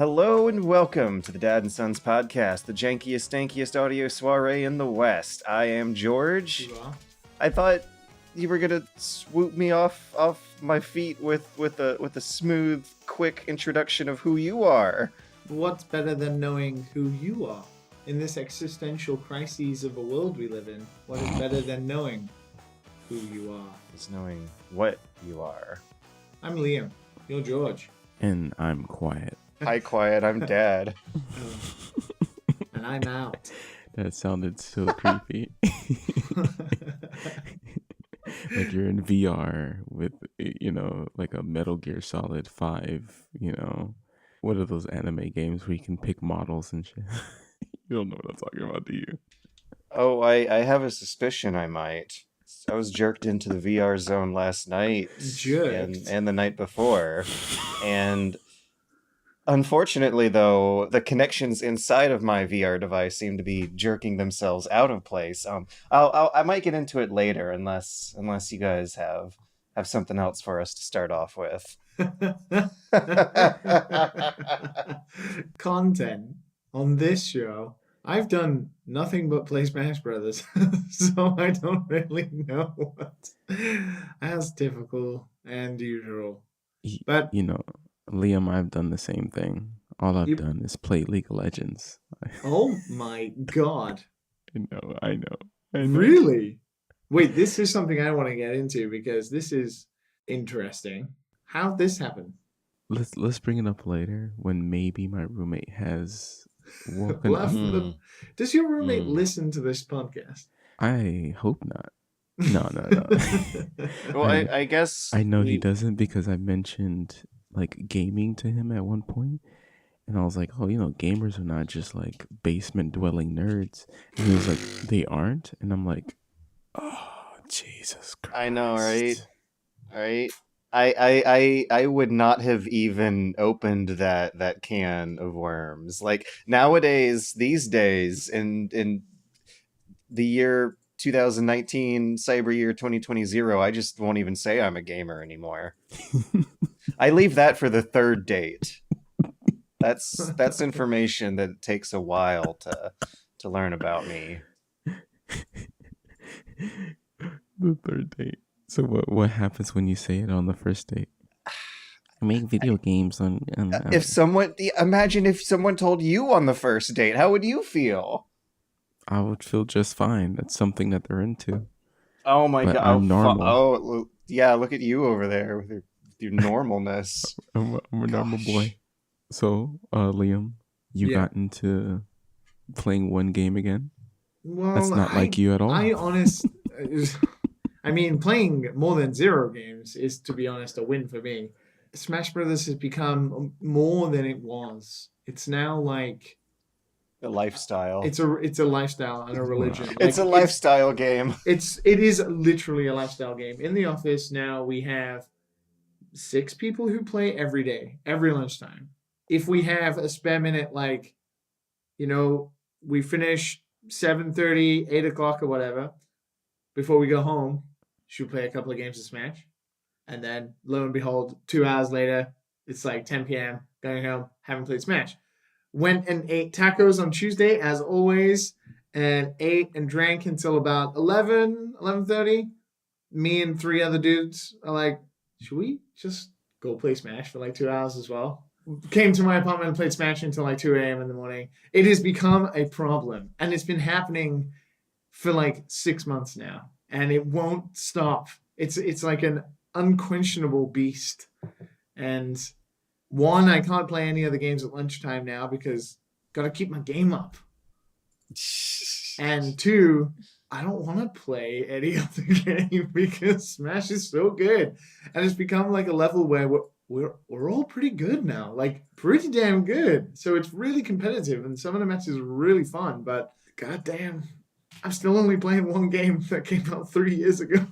Hello and welcome to the Dad and Sons podcast, the jankiest, stankiest audio soiree in the West. I am George. I thought you were gonna swoop me off my feet with a smooth, quick introduction of who you are. What's better than knowing who you are? In this existential crises of a world we live in, what is better than knowing who you are? It's knowing what you are. I'm Liam. You're George. And I'm Quiet. Hi, Quiet. I'm Dad. And I'm out. That sounded so creepy. Like you're in VR with, like a Metal Gear Solid 5, What are those anime games where you can pick models and shit? You don't know what I'm talking about, do you? Oh, I have a suspicion I might. I was jerked into the VR zone last night. Jerked? And the night before. And unfortunately, though, the connections inside of my VR device seem to be jerking themselves out of place. I might get into it later, unless you guys have something else for us to start off with. Content on this show. I've done nothing but play Smash Brothers, so I don't really know what. As typical and usual. But Liam, I've done the same thing. All I've done is play League of Legends. Oh my god. I know. Really? Wait, this is something I want to get into because this is interesting. How'd this happen? Let's bring it up later when maybe my roommate has woken up. Does your roommate listen to this podcast? I hope not. No. Well, I guess I know he doesn't because I mentioned like gaming to him at one point, and I was like, oh, gamers are not just like basement dwelling nerds. And he was like, they aren't, and I'm like, oh, Jesus Christ. I know, right? I would not have even opened that can of worms. Like nowadays, these days, in the year 2019, cyber year 2020, I just won't even say I'm a gamer anymore. I leave that for the third date. That's information that takes a while to learn about me. The third date. So what happens when you say it on the first date? I make video games on Imagine if someone told you on the first date, how would you feel? I would feel just fine. That's something that they're into. Oh my god! I'm normal. Yeah, look at you over there with your normalness. I'm a normal boy. So, Liam, you got into playing one game again? Well, that's not like you at all. I mean, playing more than 0 games is, to be honest, a win for me. Smash Brothers has become more than it was. It's now like a lifestyle. It's a lifestyle and a religion. It's a lifestyle game. It is literally a lifestyle game. In the office now, we have 6 people who play every day, every lunchtime. If we have a spare minute, we finish 7:30, 8 o'clock or whatever, before we go home, should we play a couple of games of Smash? And then, lo and behold, 2 hours later, it's like 10 p.m., going home, haven't played Smash. Went and ate tacos on Tuesday, as always, and ate and drank until about 11:30. Me and 3 other dudes are like, should we just go play Smash for like 2 hours as well? Came to my apartment and played Smash until like 2 a.m. in the morning. It has become a problem, and it's been happening for like 6 months now, and it won't stop. It's like an unquenchable beast. And one, I can't play any other games at lunchtime now because gotta keep my game up. And 2, I don't want to play any other game because Smash is so good, and it's become like a level where we're all pretty good now, like pretty damn good. So it's really competitive, and some of the matches are really fun. But goddamn, I'm still only playing one game that came out 3 years ago.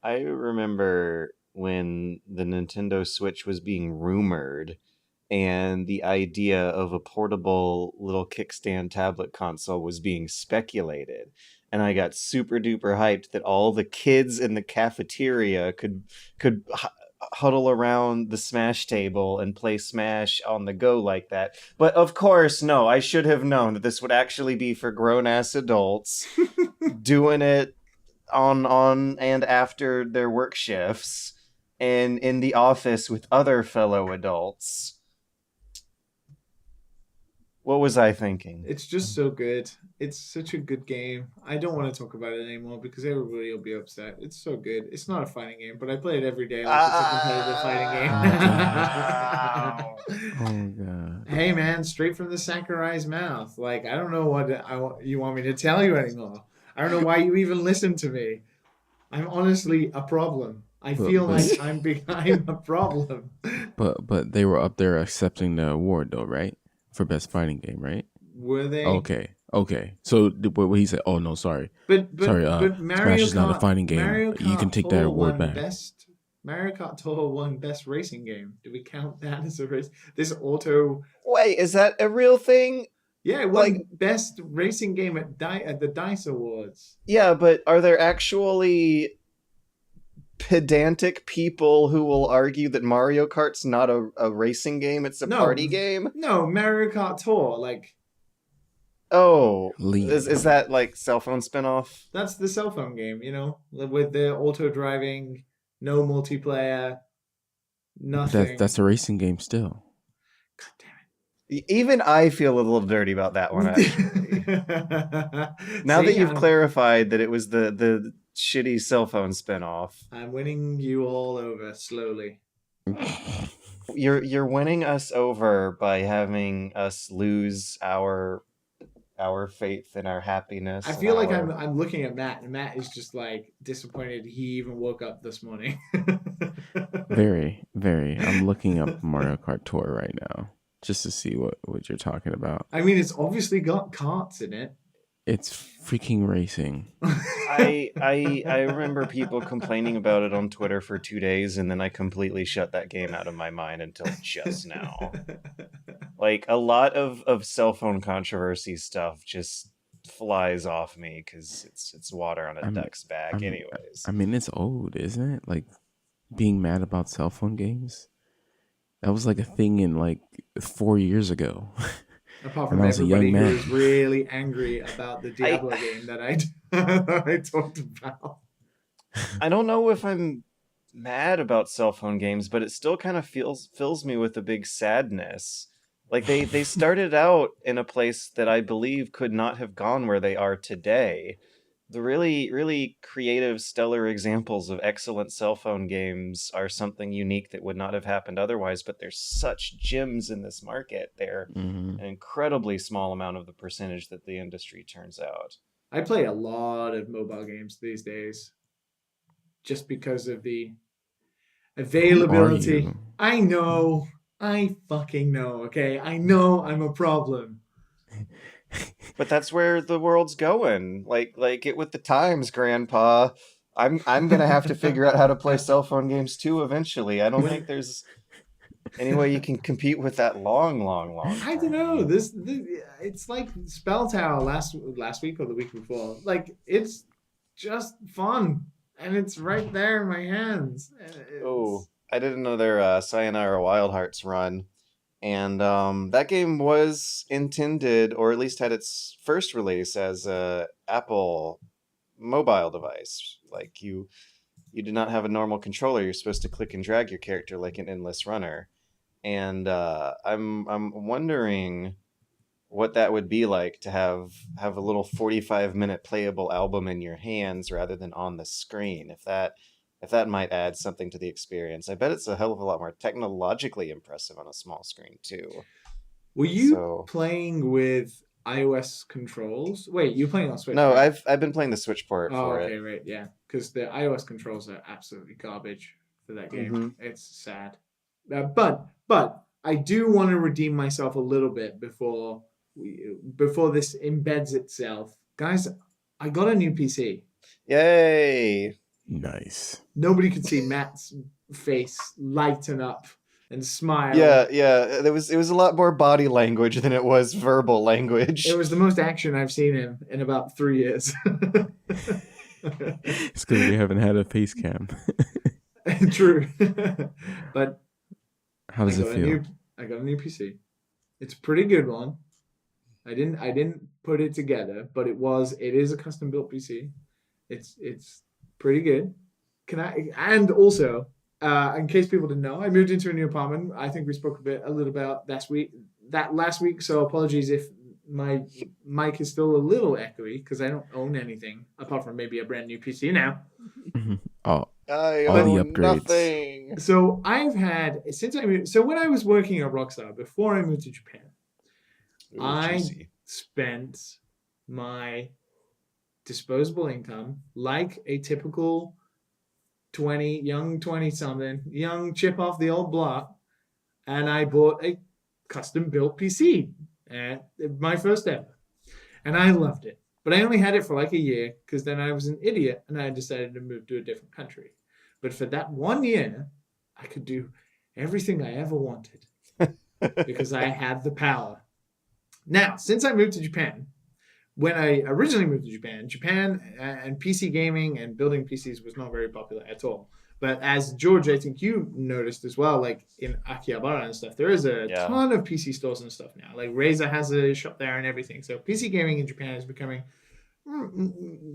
I remember when the Nintendo Switch was being rumored and the idea of a portable little kickstand tablet console was being speculated. And I got super duper hyped that all the kids in the cafeteria could huddle around the Smash table and play Smash on the go like that. But of course, no, I should have known that this would actually be for grown-ass adults doing it on and after their work shifts and in the office with other fellow adults. What was I thinking? It's just so good. It's such a good game. I don't want to talk about it anymore because everybody will be upset. It's so good. It's not a fighting game, but I play it every day like it's a competitive fighting game. Oh god. Hey man, straight from the Sakurai's mouth. Like I don't know what you want me to tell you anymore. I don't know why you even listen to me. I'm honestly a problem. I feel like I'm a problem. But they were up there accepting the award though, right? For best fighting game, right? Were they? Okay. So what he said? Oh no, sorry. But Smash is not a fighting game. You can take that award back. Mario Kart Tour won best racing game. Do we count that as a race? This auto. Wait, is that a real thing? Yeah, it won best racing game at the DICE Awards. Yeah, but are there actually pedantic people who will argue that Mario Kart's not a racing game, it's a party game? No, Mario Kart Tour, like... Oh, is that like cell phone spinoff? That's the cell phone game, you know? With the auto-driving, no multiplayer, nothing. That's a racing game still. God damn it. Even I feel a little dirty about that one, actually. Now that you've clarified that it was the shitty cell phone spinoff. I'm winning you all over slowly. You're winning us over by having us lose our faith and our happiness. I feel like I'm looking at Matt, and Matt is just like disappointed he even woke up this morning. Very, very. I'm looking up Mario Kart Tour right now just to see what you're talking about. I mean, it's obviously got karts in it. It's freaking racing. I remember people complaining about it on Twitter for 2 days, and then I completely shut that game out of my mind until just now. Like, a lot of cell phone controversy stuff just flies off me because it's water on a duck's back anyways. I mean, it's old, isn't it? Like, being mad about cell phone games? That was like a thing in like 4 years ago. Apart from everybody who was really angry about the Diablo game that I talked about. I don't know if I'm mad about cell phone games, but it still kind of fills me with a big sadness. Like they started out in a place that I believe could not have gone where they are today. The really, really creative, stellar examples of excellent cell phone games are something unique that would not have happened otherwise, but there's such gems in this market. They're an incredibly small amount of the percentage that the industry turns out. I play a lot of mobile games these days just because of the availability. I know. I fucking know, okay? I know I'm a problem. But that's where the world's going. Like get with the times, Grandpa. I'm gonna have to figure out how to play cell phone games too eventually. I don't think there's any way you can compete with that long. I don't know. This it's like Spell Tower last week or the week before. Like it's just fun, and it's right there in my hands. Oh, I did another Sayonara Wild Hearts run. And that game was intended, or at least had its first release as a Apple mobile device. Like you did not have a normal controller. You're supposed to click and drag your character like an endless runner. And I'm wondering what that would be like to have a little 45-minute playable album in your hands rather than on the screen. If that might add something to the experience. I bet it's a hell of a lot more technologically impressive on a small screen, too. Were you playing with iOS controls? Wait, you're playing on Switch? No, right? I've been playing the Switch port for it. Okay, right, yeah. Because the iOS controls are absolutely garbage for that game. Mm-hmm. It's sad. But I do want to redeem myself a little bit before this embeds itself. Guys, I got a new PC. Yay! Nice. Nobody could see Matt's face lighten up and smile. Yeah. It was a lot more body language than it was verbal language. It was the most action I've seen him in about 3 years. It's because we haven't had a face cam. True. But How does it feel? I got a new PC. It's a pretty good one. I didn't put it together, but it is a custom built PC. It's pretty good. And also, in case people didn't know, I moved into a new apartment. I think we spoke a little about last week. So apologies if my mic is still a little echoey because I don't own anything apart from maybe a brand new PC now. All I the own upgrades. nothing. So I've had since I moved. So when I was working at Rockstar before I moved to Japan, Ooh, I juicy. spent my disposable income like a typical young 20-something, young chip off the old block, and I bought a custom built PC, my first ever, and I loved it. But I only had it for like a year because then I was an idiot and I decided to move to a different country. But for that 1 year, I could do everything I ever wanted because I had the power. Now, since I moved to Japan, when I originally moved to Japan and PC gaming and building PCs was not very popular at all. But as George, I think you noticed as well, like in Akihabara and stuff, there is a ton of PC stores and stuff now. Like Razer has a shop there and everything. So PC gaming in Japan is becoming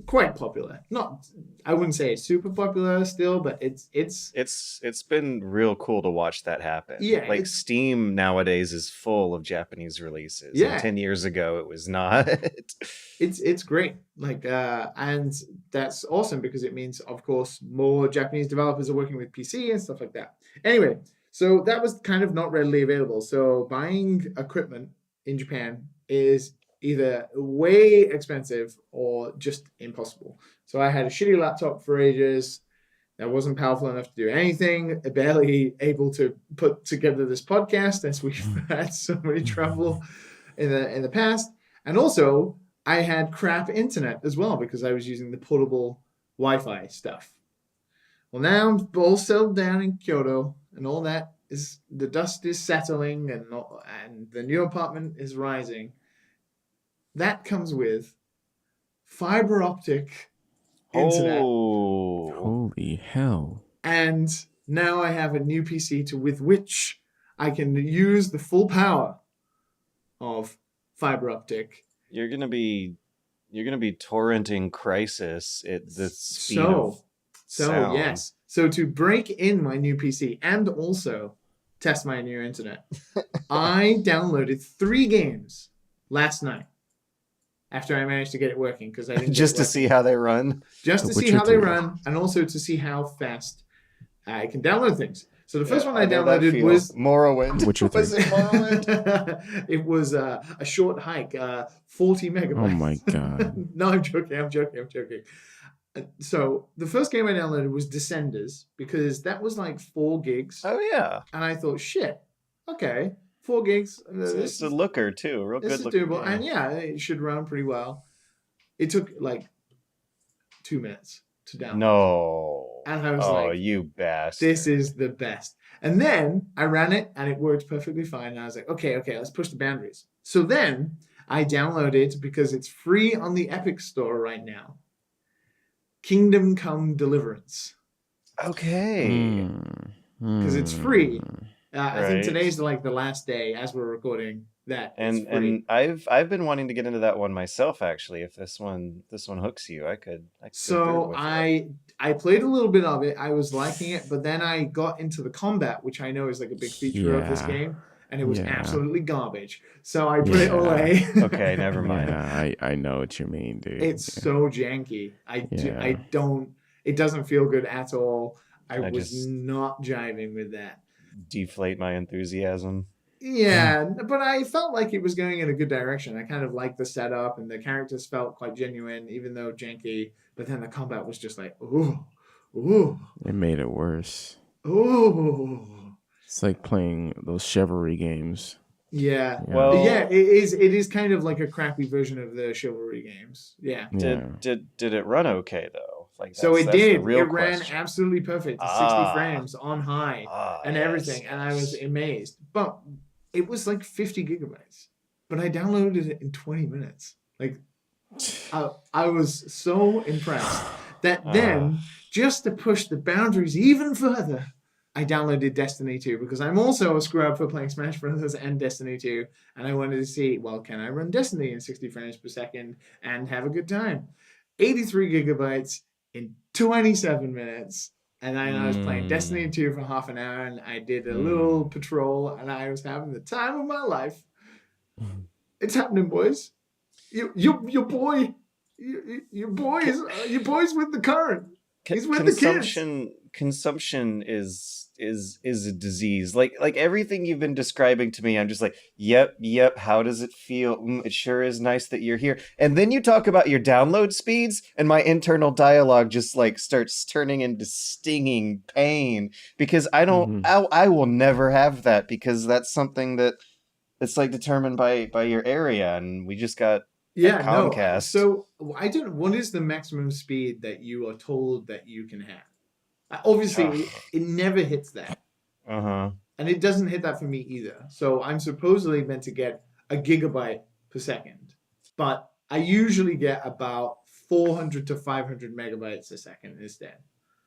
quite popular. Not, I wouldn't say it's super popular still, but it's been real cool to watch that happen. Yeah, like Steam nowadays is full of Japanese releases. Yeah. And 10 years ago it was not. It's great. Like and that's awesome because it means, of course, more Japanese developers are working with PC and stuff like that. Anyway, so that was kind of not readily available. So buying equipment in Japan is either way expensive or just impossible. So I had a shitty laptop for ages that wasn't powerful enough to do anything, barely able to put together this podcast as we've had so many trouble in the past. And also, I had crap internet as well because I was using the portable Wi-Fi stuff. Well, now I'm all settled down in Kyoto and all that the dust is settling and the new apartment is rising. That comes with fiber optic internet. Oh, Holy hell. And now I have a new PC with which I can use the full power of fiber optic. you're gonna be torrenting Crisis at the speed of sound. Yes. So to break in my new PC and also test my new internet, I downloaded 3 games last night after I managed to get it working because I didn't Just to see how they run. Just to see how they run and also to see how fast I can download things. So the first one I downloaded was Morrowind. Witcher 3. Was it Morrowind? It was a short hike, 40 megabytes. Oh my god. No, I'm joking. So the first game I downloaded was Descenders because that was like 4 gigs. Oh yeah. And I thought, shit, okay, 4 gigs. It's a looker too. Real this good is looker. doable. And yeah, it should run pretty well. It took like 2 minutes to download. No. And I was like, you bastard. this is the best. And then I ran it and it worked perfectly fine. And I was like, okay, let's push the boundaries. So then I downloaded, because it's free on the Epic Store right now, Kingdom Come Deliverance. Okay. Because it's free. I think Right. today's like the last day as we're recording that it's free. And I've been wanting to get into that one myself actually. If this one hooks you, I could go through it So with you. I played a little bit of it. I was liking it, but then I got into the combat, which I know is like a big feature of this game, and it was absolutely garbage. So I put it away. Okay, never mind. Yeah, I know what you mean, dude. It's so janky. It doesn't feel good at all. I was just not jiving with that. deflate my enthusiasm. Yeah, but I felt like it was going in a good direction. I kind of liked the setup, and the characters felt quite genuine, even though janky. But then the combat was just like, ooh. It made it worse. Ooh. It's like playing those chivalry games. Yeah. Well, yeah, it is kind of like a crappy version of the chivalry games. Yeah. Did it run okay though? Like So it did. It ran question. absolutely perfect. 60 frames on high and everything. Yes. And I was amazed. But it was like 50 gigabytes. But I downloaded it in 20 minutes. Like, I was so impressed. Then, just to push the boundaries even further, I downloaded Destiny 2 because I'm also a scrub for playing Smash Bros. And Destiny 2. And I wanted to see, well, can I run Destiny in 60 frames per second and have a good time? 83 gigabytes in 27 minutes. And then I was playing Destiny 2 for half an hour, and I did a little patrol, and I was having the time of my life. It's happening, boys. Your boy's with the current. He's with the kids. Consumption is a disease. Like everything you've been describing to me, I'm just like, yep. How does it feel? It sure is nice that you're here. And then you talk about your download speeds, and my internal dialogue just like starts turning into stinging pain because I don't. I will never have that because that's something that it's like determined by your area, and we just got Comcast. So I don't know, what is the maximum speed that you are told that you can have? Obviously, it never hits that. And it doesn't hit that for me either. So I'm supposedly meant to get a gigabyte per second. But I usually get about 400 to 500 megabytes a second instead.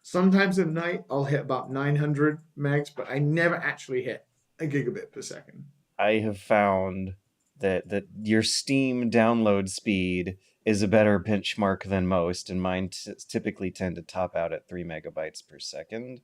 Sometimes at night, I'll hit about 900 megs, but I never actually hit a gigabit per second. I have found that your Steam download speed is a better benchmark than most, and mine typically tend to top out at 3 megabytes per second.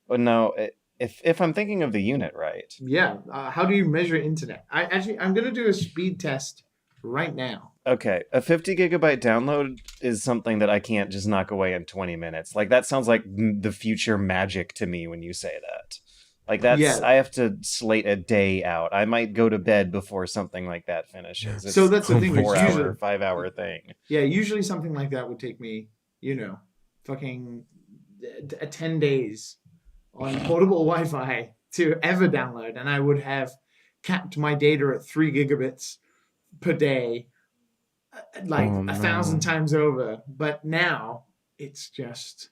But no, if I'm thinking of the unit right. Yeah, how do you measure internet? I'm going to do a speed test right now. Okay, a 50 gigabyte download is something that I can't just knock away in 20 minutes. Like, that sounds like the future magic to me when you say that. Like, I have to slate a day out. I might go to bed before something like that finishes. It's so that's the thing. 4-hour, 5-hour thing. Yeah, usually something like that would take me, fucking 10 days on portable Wi-Fi to ever download. And I would have capped my data at 3 gigabits per day, like 1,000 times over. But now it's just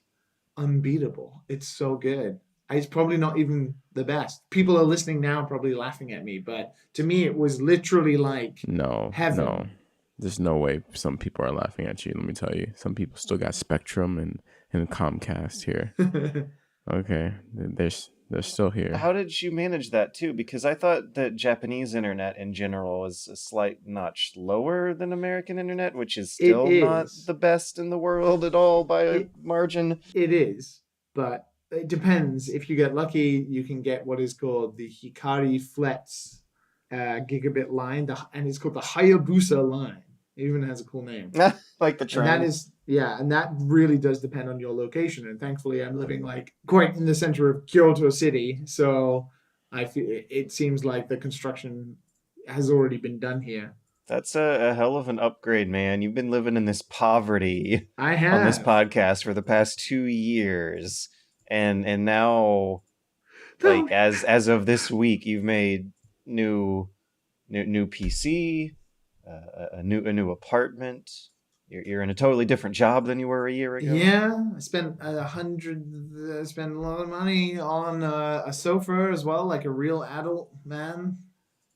unbeatable. It's so good. It's probably not even the best. People are listening now probably laughing at me, but to me it was literally like heaven. No. There's no way some people are laughing at you, let me tell you. Some people still got Spectrum and Comcast here. Okay, they're still here. How did you manage that too? Because I thought that Japanese internet in general is a slight notch lower than American internet, which is still not the best in the world at all by a margin. It is, but it depends. If you get lucky, you can get what is called the Hikari Flex gigabit line, and it's called the Hayabusa line. It even has a cool name. Like the train. And that really does depend on your location. And thankfully, I'm living like quite in the center of Kyoto City, so I feel it seems like the construction has already been done here. That's a hell of an upgrade, man. You've been living in this poverty I have on this podcast for the past 2 years. And now, like as of this week, you've made new PC, a new apartment. You're in a totally different job than you were a year ago. Yeah, I spent a lot of money on a sofa as well, like a real adult man.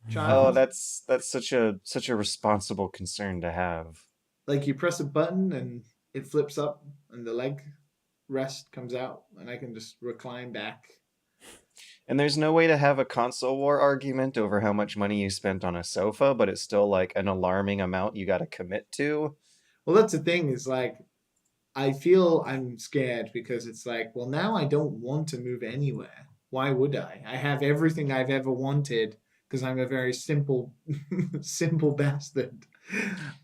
Child. Oh, that's such a responsible concern to have. Like you press a button and it flips up, and the leg rest comes out, and I can just recline back. And there's no way to have a console war argument over how much money you spent on a sofa, but it's still like an alarming amount you got to commit to. Well, that's the thing, is like, I feel I'm scared because it's like, well, now I don't want to move anywhere. Why would I? I have everything I've ever wanted because I'm a very simple bastard.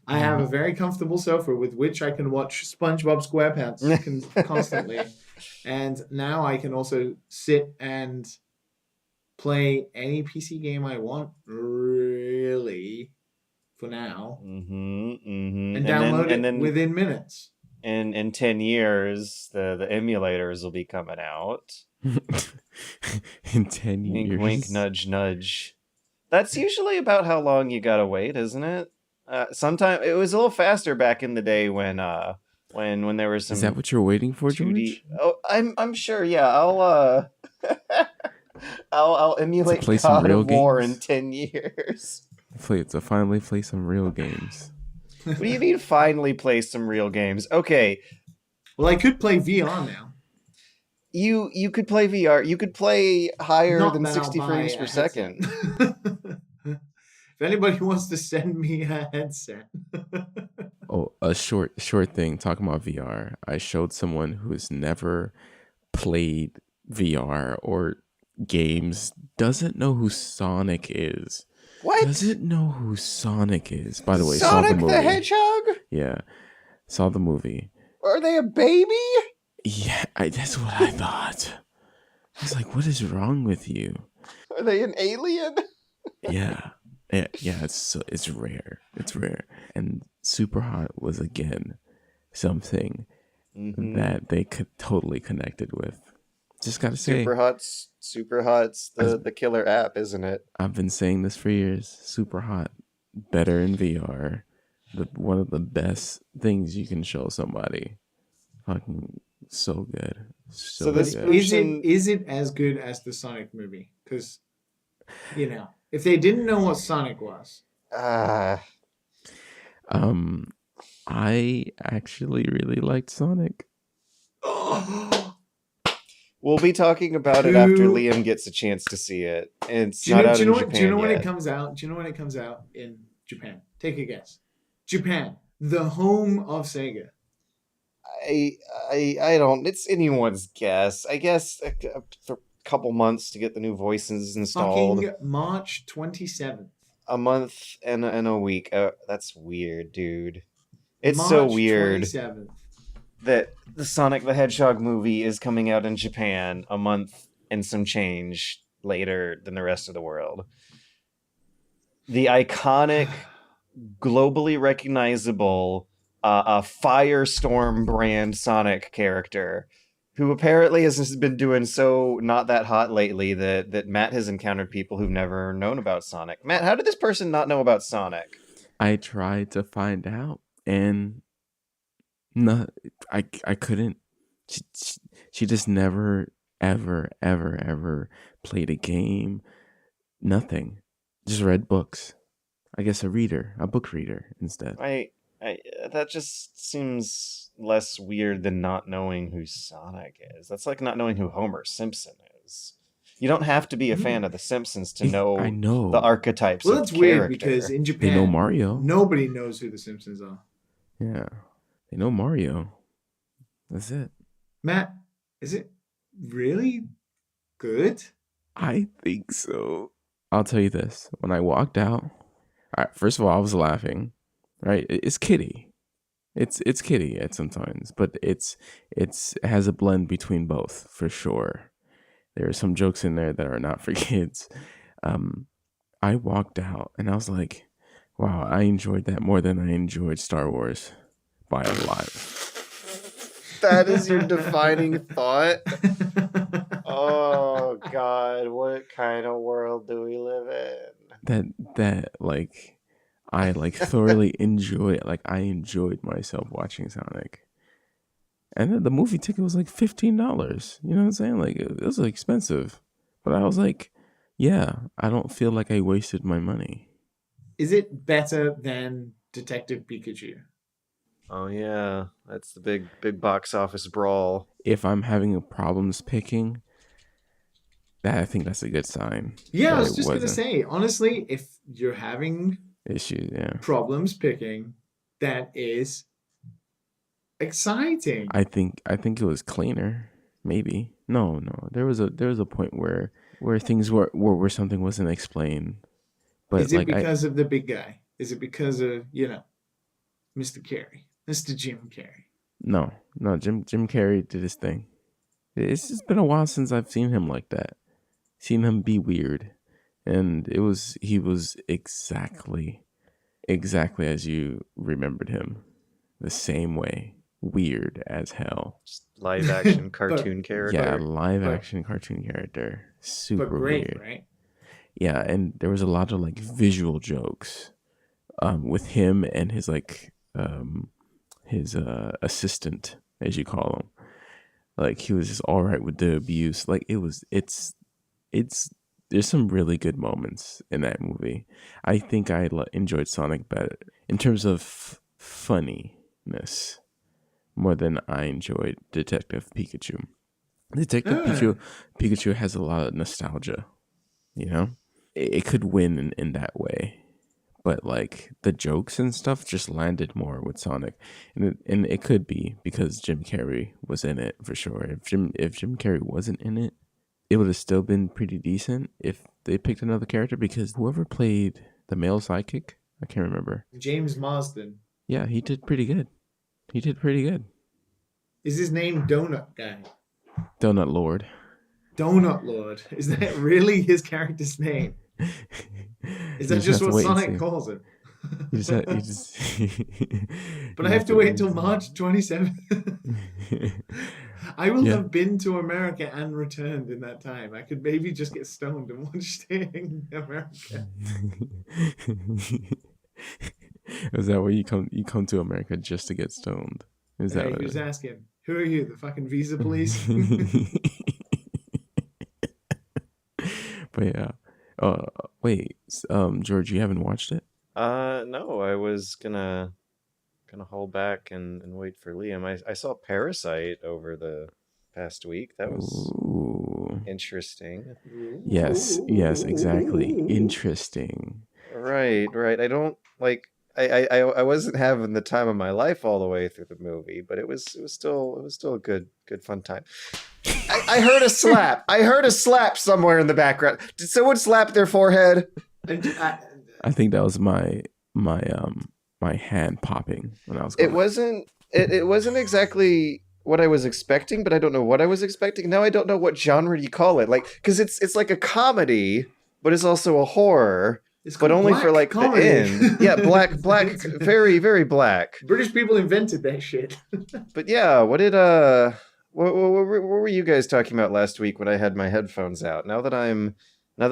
I have a very comfortable sofa with which I can watch SpongeBob SquarePants constantly. And now I can also sit and play any PC game I want, really, for now. And download it within minutes. In 10 years, the emulators will be coming out. In 10 years. Wink, wink, nudge, nudge. That's usually about how long you gotta wait, isn't it? Sometimes it was a little faster back in the day when there was some. Is that what you're waiting for, 2D? George? Oh, I'm sure. Yeah, I'll emulate God of War in 10 years. To finally play some real games. What do you mean finally play some real games? Okay, Well, I could play VR now. You could play VR. You could play higher Not than that I'll 60 buy frames a per headset. second. If anybody wants to send me a headset. Oh, a short thing talking about VR. I showed someone who's never played VR or games, doesn't know who Sonic is. What? Doesn't know who Sonic is. By the way, saw the Sonic the movie. Hedgehog? Yeah, saw the movie. Are they a baby? Yeah, that's what I thought. I was like, what is wrong with you? Are they an alien? Yeah. Yeah, it's rare. It's rare. And Super Hot was again something that they could totally connected with. Just gotta say, Super Hot's the killer app, isn't it? I've been saying this for years. Super Hot, better in VR. One of the best things you can show somebody. Fucking so good. So this good. version- Is it as good as the Sonic movie? Because, if they didn't know what Sonic was. I actually really liked Sonic. We'll be talking about it after Liam gets a chance to see it. It's not out in Japan Do you know when yet. it comes out? Do you know when it comes out in Japan? Take a guess. Japan, the home of Sega. I don't. It's anyone's guess. I guess a couple months to get the new voices installed. Fucking March 27th. A month and a week. That's weird, dude. It's so weird 27th. that the Sonic the Hedgehog movie is coming out in Japan a month and some change later than the rest of the world. The iconic, globally recognizable Firestorm brand Sonic character, who apparently has been doing so not that hot lately that Matt has encountered people who've never known about Sonic. Matt, how did this person not know about Sonic? I tried to find out, and no, I couldn't. She just never, ever played a game. Nothing. Just read books. I guess a book reader instead. That just seems less weird than not knowing who Sonic is. That's like not knowing who Homer Simpson is. You don't have to be a fan of The Simpsons to know, I know the archetypes Well, of that's character. weird because in Japan, they know Mario. Nobody knows who the Simpsons are. Yeah, they know Mario. That's it. Matt, is it really good? I think so. I'll tell you this. When I walked out, all right, first of all, I was laughing. Right? It's kiddie. It's kiddie at sometimes, but it has a blend between both for sure. There are some jokes in there that are not for kids. I walked out and I was like, wow, I enjoyed that more than I enjoyed Star Wars by a lot. That is your defining thought? Oh, God. What kind of world do we live in? That like, I like thoroughly enjoy. Like, I enjoyed myself watching Sonic. And then the movie ticket was like $15. You know what I'm saying? Like, it was expensive. But I was like, yeah, I don't feel like I wasted my money. Is it better than Detective Pikachu? Oh, yeah. That's the big box office brawl. If I'm having problems picking, I think that's a good sign. Yeah, I was just going to say, honestly, if you're having issues, problems picking, that is exciting. I think it was cleaner. Maybe no. There was a point where things were where something wasn't explained. But is it because of the big guy? Is it because of Mr. Carey, Mr. Jim Carrey? No. Jim Carrey did his thing. It's just been a while since I've seen him like that. Seen him be weird, and he was exactly as you remembered him, the same way. Weird as hell. Live action cartoon character. Yeah, live action cartoon character. Super but great, weird. Right? Yeah, and there was a lot of like visual jokes with him and his assistant, as you call him. Like, he was just all right with the abuse. Like, it's there's some really good moments in that movie. I think I enjoyed Sonic better in terms of funniness more than I enjoyed Detective Pikachu. Detective Ah. Pikachu has a lot of nostalgia, you know? It could win in that way. But like the jokes and stuff just landed more with Sonic. And it could be because Jim Carrey was in it for sure. If Jim Carrey wasn't in it, it would have still been pretty decent if they picked another character, because whoever played the male sidekick, I can't remember. James Marsden. Yeah, he did pretty good. He did pretty good. Is his name Donut Guy? Donut Lord. Donut Lord. Is that really his character's name? Is that just what Sonic calls him? But I have to wait until March 27th. I will have been to America and returned in that time. I could maybe just get stoned and watch it in America. Is that where you come to America just to get stoned? Is that who's asking? Who are you, the fucking visa police? But yeah. Wait, George, you haven't watched it? No, I was gonna hold back and wait for Liam. I saw Parasite over the past week. That was interesting. Yes, exactly. Interesting. Right. I don't like. I wasn't having the time of my life all the way through the movie, but it was still a good fun time. I heard a slap. I heard a slap somewhere in the background. Did someone slap their forehead? I think that was my hand popping when I was going. It wasn't exactly what I was expecting, but I don't know what I was expecting. Now I don't know what genre you call it. Like, because it's like a comedy, but it's also a horror. But only for like comedy. The end. Yeah, black, very, very black. British people invented that shit. But yeah, what were you guys talking about last week when I had my headphones out? Now that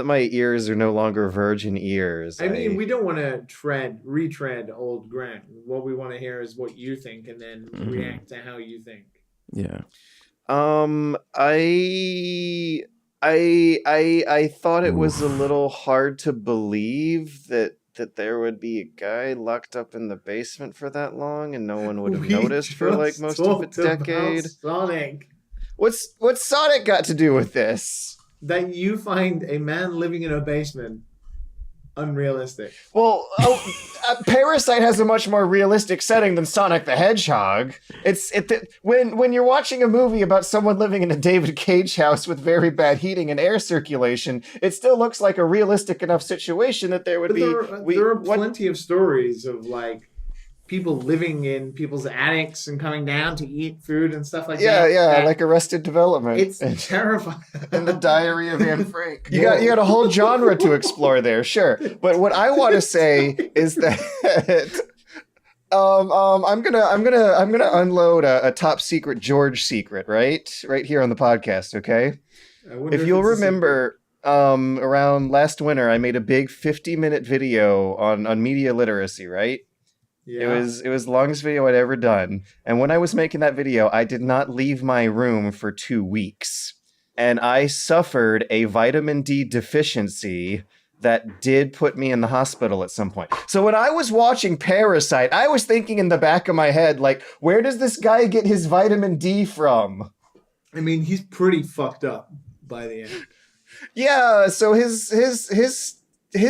my ears are no longer virgin ears. I mean, we don't want to retread old Grant. What we want to hear is what you think, and then react to how you think. Yeah. I thought it was a little hard to believe that there would be a guy locked up in the basement for that long and no one would have noticed for like most of a decade. Sonic. What's Sonic got to do with this? That you find a man living in a basement unrealistic. Well, Parasite has a much more realistic setting than Sonic the Hedgehog. When you're watching a movie about someone living in a David Cage house with very bad heating and air circulation, it still looks like a realistic enough situation that there would be. There are plenty of stories of like people living in people's attics and coming down to eat food and stuff like that. Yeah, like Arrested Development. It's terrifying. And the Diary of Anne Frank. You got a whole genre to explore there, sure. But what I want to say is that I'm gonna unload a top secret George secret, right here on the podcast, okay? If you'll remember, around last winter, I made a big 50-minute video on media literacy, right? Yeah. It was the longest video I'd ever done. And when I was making that video, I did not leave my room for 2 weeks. And I suffered a vitamin D deficiency that did put me in the hospital at some point. So when I was watching Parasite, I was thinking in the back of my head, like, where does this guy get his vitamin D from? I mean, he's pretty fucked up by the end. Yeah, so his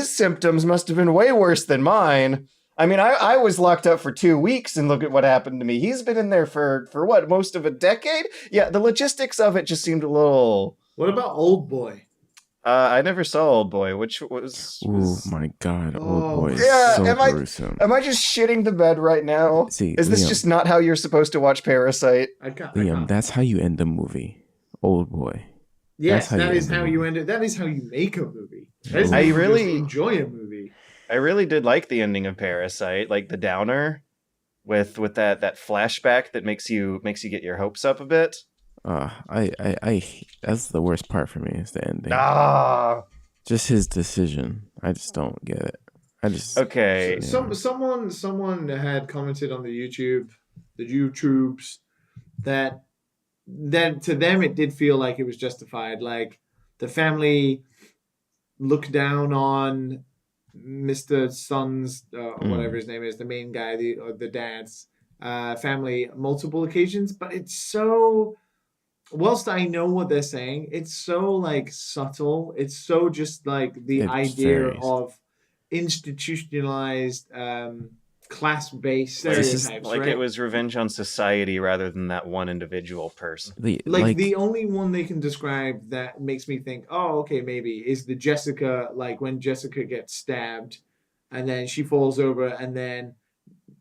symptoms must have been way worse than mine. I mean, I was locked up for 2 weeks and look at what happened to me. He's been in there for what, most of a decade? Yeah, the logistics of it just seemed a little... What about Old Boy? I never saw Old Boy, which was... Oh my god, Old Boy is so gruesome. Am I just shitting the bed right now? See, is this just not how you're supposed to watch Parasite? Liam, that's how you end the movie. Old Boy. Yes, that is how you end it. That is how you make a movie. That is how you really enjoy a movie. I really did like the ending of Parasite, like the downer with that flashback that makes you get your hopes up a bit. I that's the worst part for me is the ending. Just his decision. I just don't get it. Okay. Someone had commented on the YouTubes that to them it did feel like it was justified. Like the family looked down on Mr. Son's whatever his name is, the main guy, the dad's family multiple occasions, but it's so, whilst I know what they're saying, it's so like subtle. It's so just like the It's idea very. of institutionalized class-based Like, This is stereotypes, like it right? was revenge on society rather than that one individual person. the Like like. the only one they can describe that makes me think, oh, okay, maybe is the Jessica, like when Jessica gets stabbed and then she falls over and then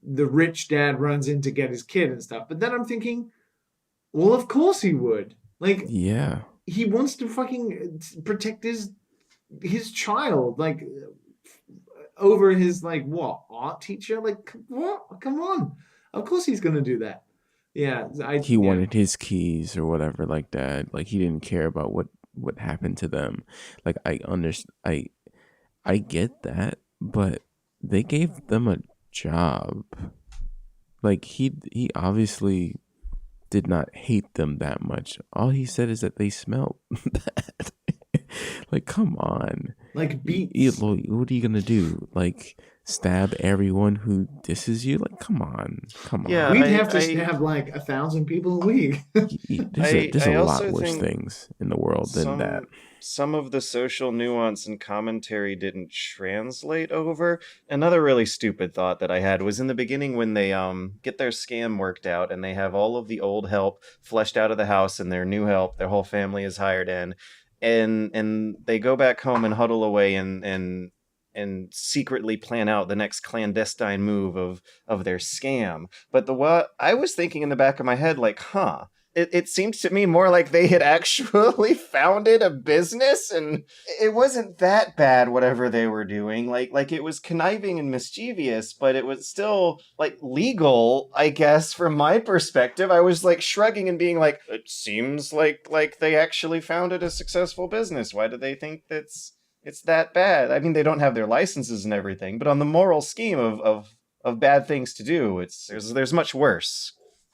the rich dad runs in to get his kid and stuff. But then I'm thinking, well, of course he would. Like Yeah, he wants to fucking protect his child, like over his like what art teacher? Like what? Come on, of course he's gonna do that. Yeah, he yeah. wanted his keys or whatever like that. Like he didn't care about what happened to them. Like I get that, but they gave them a job. Like he obviously did not hate them that much. All he said is that they smelled bad. Like, come on. Like beats. What are you gonna do? Like, stab everyone who disses you? Like, come on, come Yeah, on. We'd have to stab like 1,000 people a week. There's a I lot also worse think things in the world than that. some of the social nuance and commentary didn't translate over. Another really stupid thought that I had was in the beginning when they get their scam worked out and they have all of the old help flushed out of the house and their new help, their whole family is hired in, and they go back home and huddle away and secretly plan out the next clandestine move of their scam. But the what I was thinking in the back of my head, like, it seems to me more like they had actually founded a business and it wasn't that bad whatever they were doing. Like it was conniving and mischievous, but it was still like legal, I guess, from my perspective. I was like shrugging and being like, it seems like they actually founded a successful business. Why do they think it's that bad? I mean, they don't have their licenses and everything, but on the moral scheme of bad things to do, there's much worse.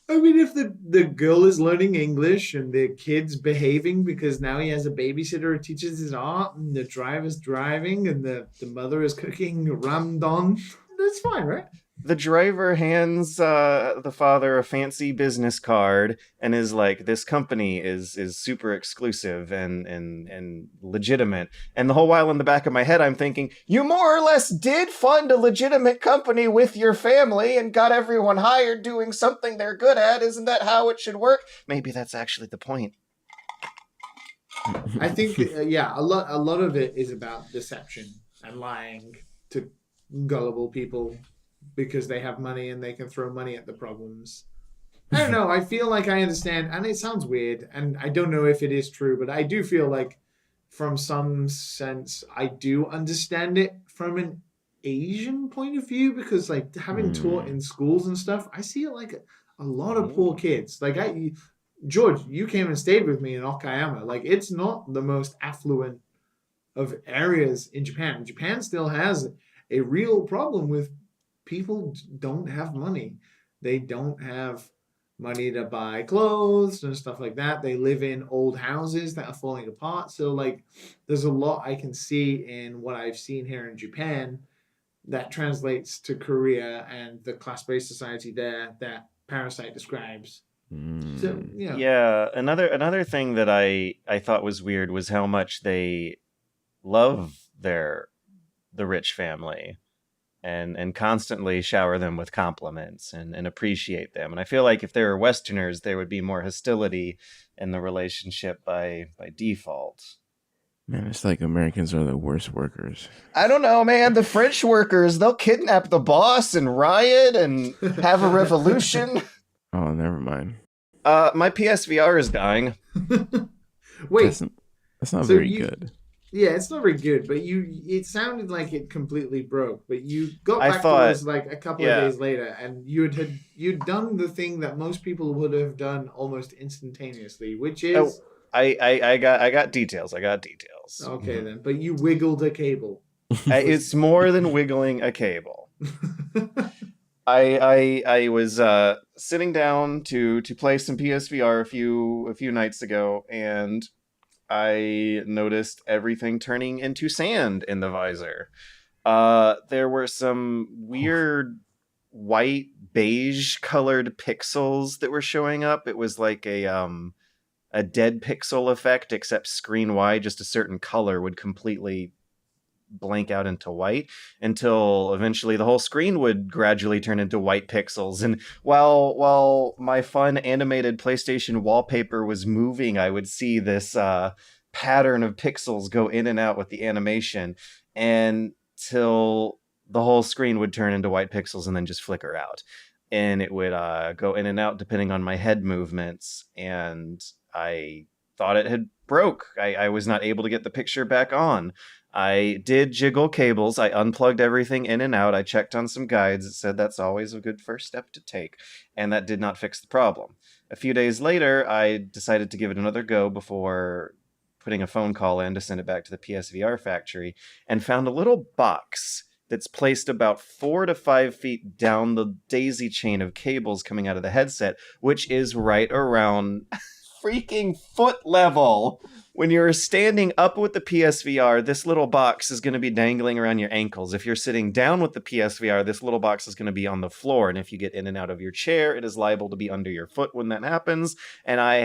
I mean, if the girl is learning English and the kid's behaving because now he has a babysitter who teaches his art and the driver's driving and the mother is cooking ramdon, that's fine, right? The driver hands the father a fancy business card and is like, "This company is super exclusive and legitimate." And the whole while in the back of my head, I'm thinking, "You more or less did fund a legitimate company with your family and got everyone hired doing something they're good at. Isn't that how it should work?" Maybe that's actually the point. I think yeah, a lot of it is about deception and lying to gullible people because they have money and they can throw money at the problems. I don't know. I feel like I understand, and it sounds weird, and I don't know if it is true, but I do feel like, from some sense, I do understand it from an Asian point of view because, like, having taught in schools and stuff, I see it like a lot of poor kids. Like, George, you came and stayed with me in Okayama. Like, it's not the most affluent of areas in Japan. Japan still has a real problem with people don't have money. They don't have money to buy clothes and stuff like that. They live in old houses that are falling apart. So like there's a lot I can see in what I've seen here in Japan that translates to Korea and the class-based society there that Parasite describes. So, yeah. Yeah, another thing that I thought was weird was how much they love the rich family and constantly shower them with compliments and appreciate them. And I feel like if they were Westerners, there would be more hostility in the relationship by default. Man, it's like Americans are the worst workers. I don't know, man. The French workers, they'll kidnap the boss and riot and have a revolution. Oh, never mind. My PSVR is dying. Wait, That's not so very good. yeah, it's not very good, but it sounded like it completely broke, but you got I back thought- to us like a couple of days later and you'd done the thing that most people would have done almost instantaneously, which is I got details. I got details. okay then, but you wiggled a cable. It's more than wiggling a cable. I was sitting down to play some PSVR a few nights ago, and I noticed everything turning into sand in the visor. There were some weird white beige colored pixels that were showing up. It was like a dead pixel effect, except screen wide, just a certain color would completely blank out into white until eventually the whole screen would gradually turn into white pixels. And while my fun animated PlayStation wallpaper was moving, I would see this pattern of pixels go in and out with the animation until the whole screen would turn into white pixels and then just flicker out. And it would go in and out depending on my head movements. And I thought it had broke. I was not able to get the picture back on. I did jiggle cables. I unplugged everything in and out. I checked on some guides. It said that's always a good first step to take. And that did not fix the problem. A few days later, I decided to give it another go before putting a phone call in to send it back to the PSVR factory, and found a little box that's placed about 4 to 5 feet down the daisy chain of cables coming out of the headset, which is right around freaking foot level. When you're standing up with the PSVR, this little box is going to be dangling around your ankles. If you're sitting down with the PSVR, this little box is going to be on the floor. And if you get in and out of your chair, it is liable to be under your foot when that happens. And I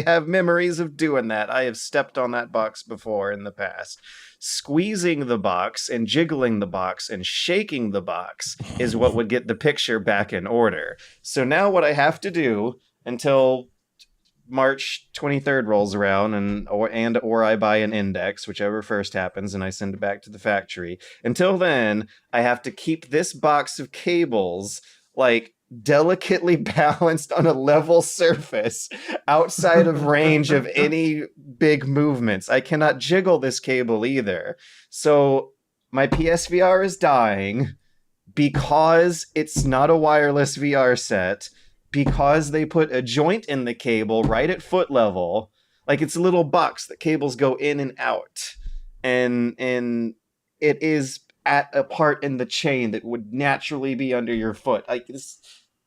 have memories of doing that. I have stepped on that box before in the past. Squeezing the box and jiggling the box and shaking the box is what would get the picture back in order. So now what I have to do until March 23rd rolls around or I buy an index, whichever first happens, and I send it back to the factory. Until then, I have to keep this box of cables like delicately balanced on a level surface outside of range of any big movements. I cannot jiggle this cable either. So my PSVR is dying because it's not a wireless VR set, because they put a joint in the cable right at foot level. Like, it's a little box that cables go in and out. And it is at a part in the chain that would naturally be under your foot. Like, this,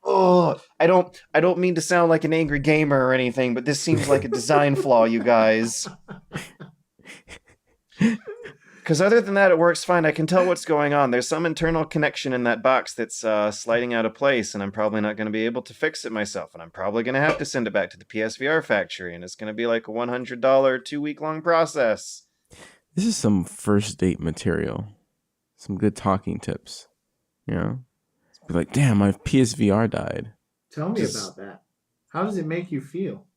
oh, I don't mean to sound like an angry gamer or anything, but this seems like a design flaw, you guys. Because other than that, it works fine. I can tell what's going on. There's some internal connection in that box that's sliding out of place, and I'm probably not going to be able to fix it myself. And I'm probably going to have to send it back to the PSVR factory, and it's going to be like a $100 2-week-long process. This is some first date material. Some good talking tips. You know? Be like, damn, my PSVR died. Tell me about that. How does it make you feel?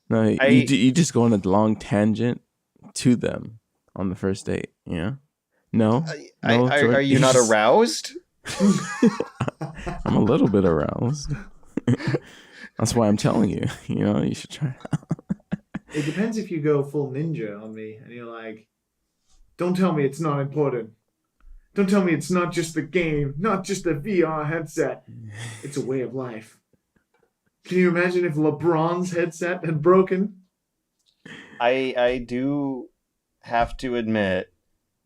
No, you just go on a long tangent to them on the first date, yeah? No? Are you not aroused? I'm a little bit aroused. That's why I'm telling you. You know, you should try. It depends if you go full ninja on me and you're like, don't tell me it's not important. Don't tell me it's not just the game, not just a VR headset. It's a way of life. Can you imagine if LeBron's headset had broken? I do have to admit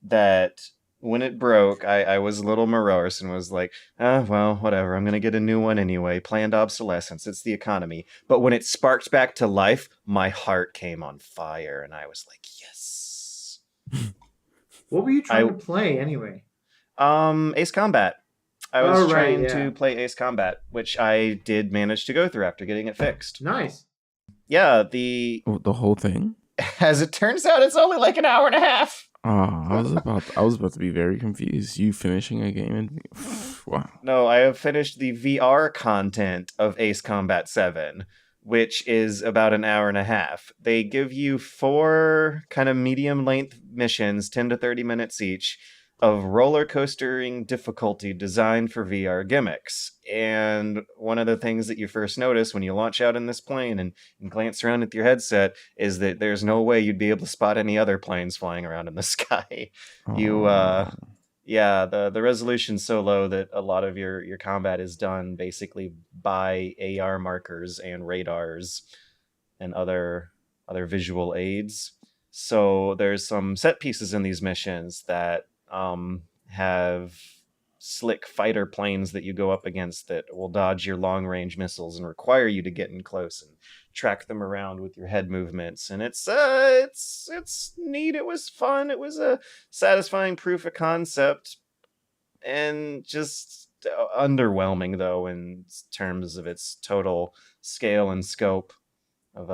that when it broke, I was a little morose and was like, well, whatever, I'm going to get a new one anyway. Planned obsolescence, it's the economy. But when it sparked back to life, my heart came on fire and I was like, yes. What were you trying to play anyway? Ace Combat. I was trying to play Ace Combat, which I did manage to go through after getting it fixed. Nice. Yeah, the whole thing? As it turns out, it's only like an hour and a half. Oh, I was about to be very confused. You finishing a game and wow. No, I have finished the VR content of Ace Combat 7, which is about an hour and a half. They give you 4 kind of medium length missions, 10 to 30 minutes each, of roller coastering difficulty designed for VR gimmicks. And one of the things that you first notice when you launch out in this plane and glance around at your headset is that there's no way you'd be able to spot any other planes flying around in the sky. The resolution's so low that a lot of your combat is done basically by AR markers and radars and other visual aids. So there's some set pieces in these missions that have slick fighter planes that you go up against that will dodge your long-range missiles and require you to get in close and track them around with your head movements. And it's neat. It was fun. It was a satisfying proof of concept. and just underwhelming, though, in terms of its total scale and scope of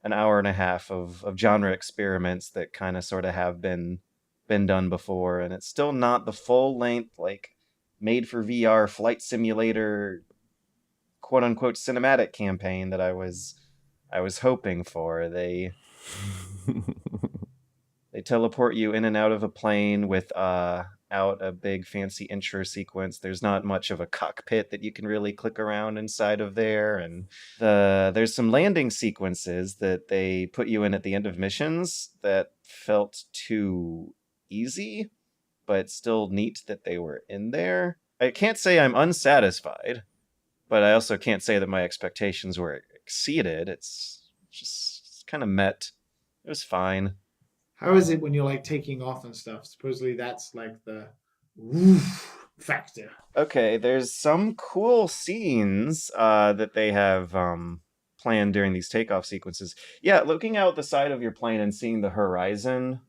an hour and a half of genre experiments that kind of sort of have been done before, and it's still not the full length, like, made for VR flight simulator quote unquote cinematic campaign that I was hoping for. They teleport you in and out of a plane with out a big fancy intro sequence. There's not much of a cockpit that you can really click around inside of there, and there's some landing sequences that they put you in at the end of missions that felt too easy, but still neat that they were in there. I can't say I'm unsatisfied, but I also can't say that my expectations were exceeded. It's just kind of met. It was fine. How is it when you're like taking off and stuff? Supposedly that's like the woof factor. Okay, there's some cool scenes that they have planned during these takeoff sequences. Yeah, looking out the side of your plane and seeing the horizon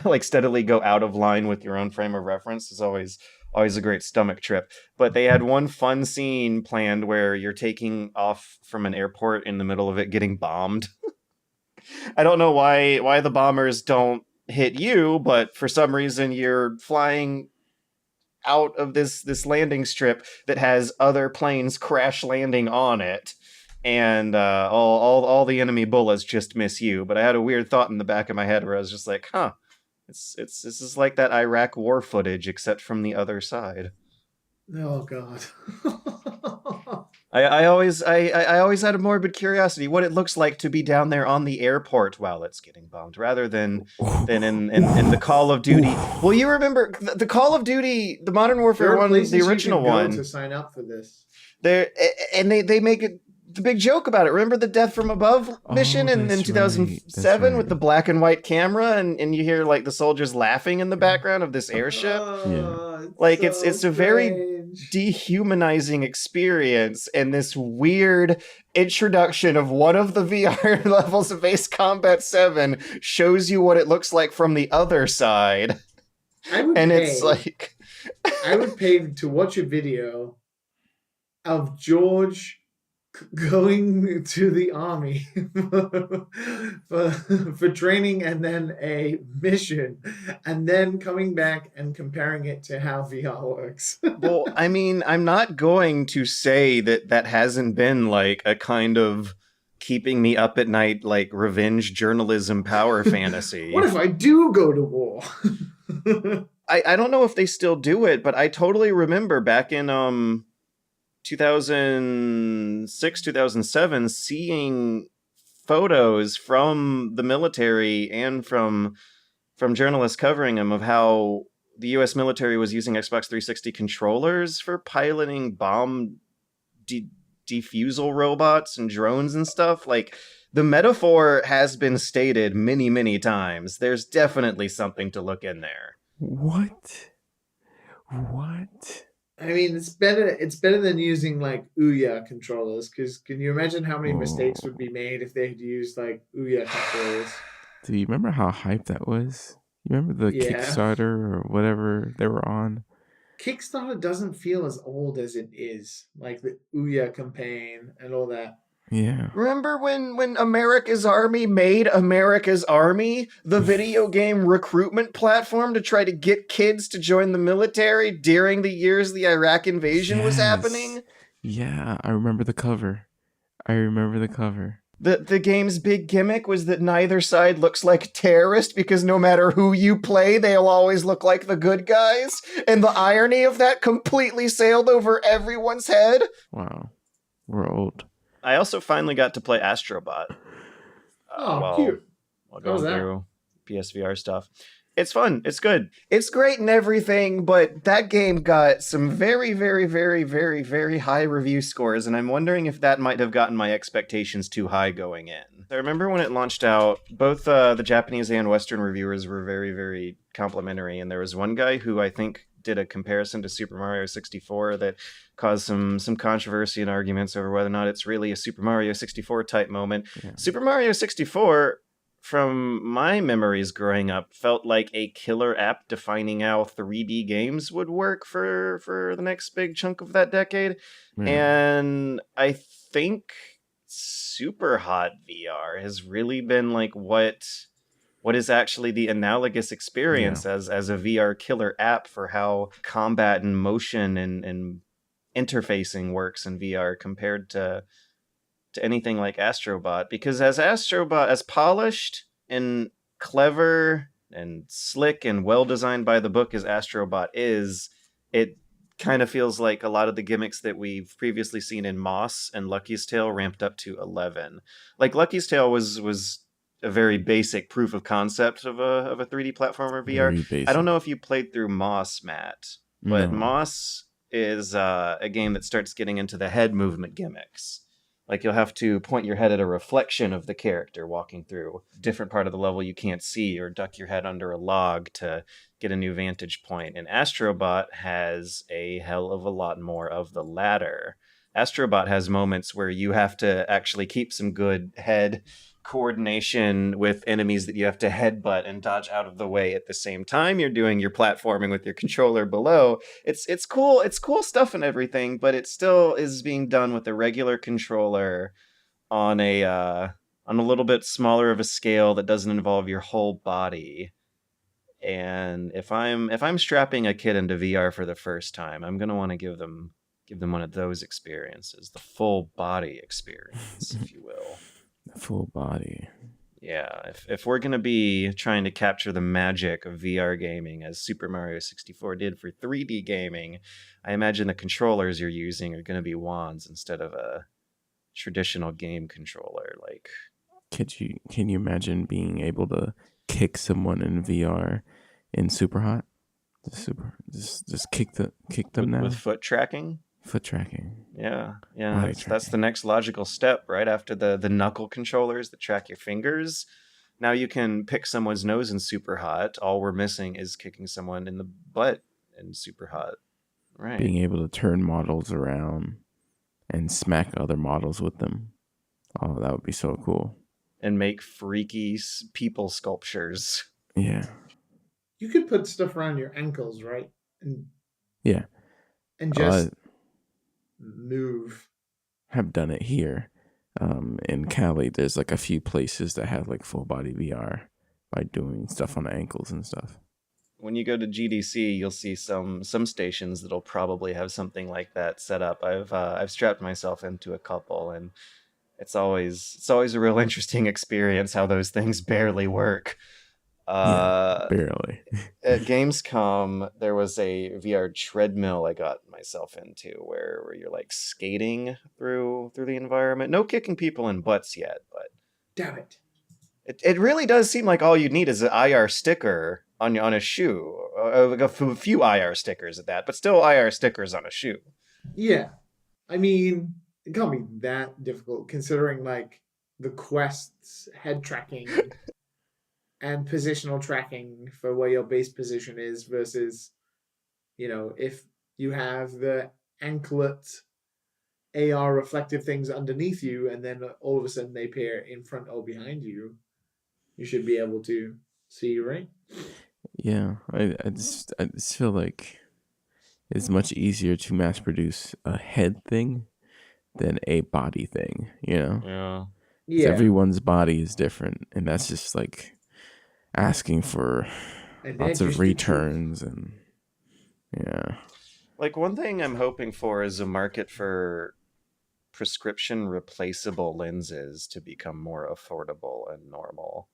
like steadily go out of line with your own frame of reference is always a great stomach trip. But they had one fun scene planned where you're taking off from an airport in the middle of it getting bombed. I don't know why the bombers don't hit you, but for some reason you're flying out of this landing strip that has other planes crash landing on it, and all the enemy bullets just miss you. But I had a weird thought in the back of my head where I was just like, huh, this is like that Iraq war footage except from the other side. Oh God. I always had a morbid curiosity what it looks like to be down there on the airport while it's getting bombed, rather than in the Call of Duty. Well, you remember the Call of Duty, the Modern Warfare one, the original one. To sign up for this, they make it the big joke about it. Remember the Death from Above mission in 2007 with the black and white camera, and you hear like the soldiers laughing in the background of this airship. Like it's a very dehumanizing experience, and this weird introduction of one of the VR levels of Ace Combat 7 shows you what it looks like from the other side. It's like I would pay to watch a video of George going to the army for training and then a mission, and then coming back and comparing it to how VR works. Well, I mean, I'm not going to say that hasn't been like a kind of keeping me up at night, like revenge journalism power fantasy. What if I do go to war? I don't know if they still do it, but I totally remember back in 2006, 2007, seeing photos from the military and from journalists covering them of how the U.S. military was using Xbox 360 controllers for piloting bomb defusal robots and drones and stuff. Like, the metaphor has been stated many, many times. There's definitely something to look in there. What? I mean, it's better than using like Ouya controllers, because can you imagine how many mistakes would be made if they had used like Ouya controllers? Do you remember how hyped that was? You remember the Kickstarter or whatever they were on? Kickstarter doesn't feel as old as it is, like the Ouya campaign and all that. Yeah. Remember when America's Army made America's Army, the video game recruitment platform to try to get kids to join the military during the years the Iraq invasion was happening? Yeah, I remember the cover. The game's big gimmick was that neither side looks like a terrorist because no matter who you play, they'll always look like the good guys. And the irony of that completely sailed over everyone's head. Wow. We're old. I also finally got to play Astrobot. Cute. While going through PSVR stuff. It's fun. It's good. It's great and everything, but that game got some very, very, very, very, very high review scores, and I'm wondering if that might have gotten my expectations too high going in. I remember when it launched out, both the Japanese and Western reviewers were very, very complimentary, and there was one guy who I think did a comparison to Super Mario 64 that caused some controversy and arguments over whether or not it's really a Super Mario 64 type moment. Yeah. Super Mario 64 from my memories growing up, felt like a killer app defining how 3D games would work for the next big chunk of that decade. Yeah. And I think Super Hot VR has really been like what is actually the analogous Yeah. experience as a VR killer app for how combat and motion and interfacing works in VR compared to anything like Astrobot, because as polished and clever and slick and well designed by the book as Astrobot is, it kind of feels like a lot of the gimmicks that we've previously seen in Moss and Lucky's Tale ramped up to 11. Like Lucky's Tale was a very basic proof of concept of a 3D platformer VR. Very I don't basic. know if you played through Moss, Matt, but No. Moss is a game that starts getting into the head movement gimmicks. Like you'll have to point your head at a reflection of the character walking through a different part of the level you can't see, or duck your head under a log to get a new vantage point. And Astrobot has a hell of a lot more of the latter. Astrobot has moments where you have to actually keep some good head coordination with enemies that you have to headbutt and dodge out of the way at the same time you're doing your platforming with your controller below. It's cool stuff and everything, but it still is being done with a regular controller on a little bit smaller of a scale that doesn't involve your whole body. And if I'm strapping a kid into VR for the first time, I'm gonna want to give them one of those experiences, the full body experience, if you will. Full body. Yeah, if we're going to be trying to capture the magic of VR gaming as Super Mario 64 did for 3D gaming, I imagine the controllers you're using are going to be wands instead of a traditional game controller. Like, Can you imagine being able to kick someone in VR in Super Hot? Just kick them with now. foot tracking. Foot tracking. Yeah, Body that's the tracking. next logical step, right after the knuckle controllers that track your fingers. Now you can pick someone's nose in Super Hot. All we're missing is kicking someone in the butt in Super Hot. Right. Being able to turn models around and smack other models with them. Oh, that would be so cool. And make freaky people sculptures. Yeah. You could put stuff around your ankles, right? And Yeah. and I just move. have done it here. In Cali, there's like a few places that have like full body VR by doing stuff on the ankles and stuff. When you go to GDC, you'll see some stations that'll probably have something like that set up. I've strapped myself into a couple, and it's always a real interesting experience how those things barely work. Yeah, Uh, barely. at Gamescom, there was a VR treadmill I got myself into where you're like skating through the environment. No kicking people in butts yet, but Damn it. it really does seem like all you need is an IR sticker on a shoe. Like a few IR stickers at that, but still IR stickers on a shoe. Yeah. I mean, it can't be that difficult considering like the Quest's head tracking and positional tracking for where your base position is versus, if you have the anklet AR reflective things underneath you and then all of a sudden they appear in front or behind you, you should be able to see, right? Yeah, I just feel like it's much easier to mass produce a head thing than a body thing, you know? Yeah. 'Cause Yeah. everyone's body is different, and that's just like asking for And lots that's of just the truth. returns and yeah. Like one thing I'm hoping for is a market for prescription replaceable lenses to become more affordable and normal.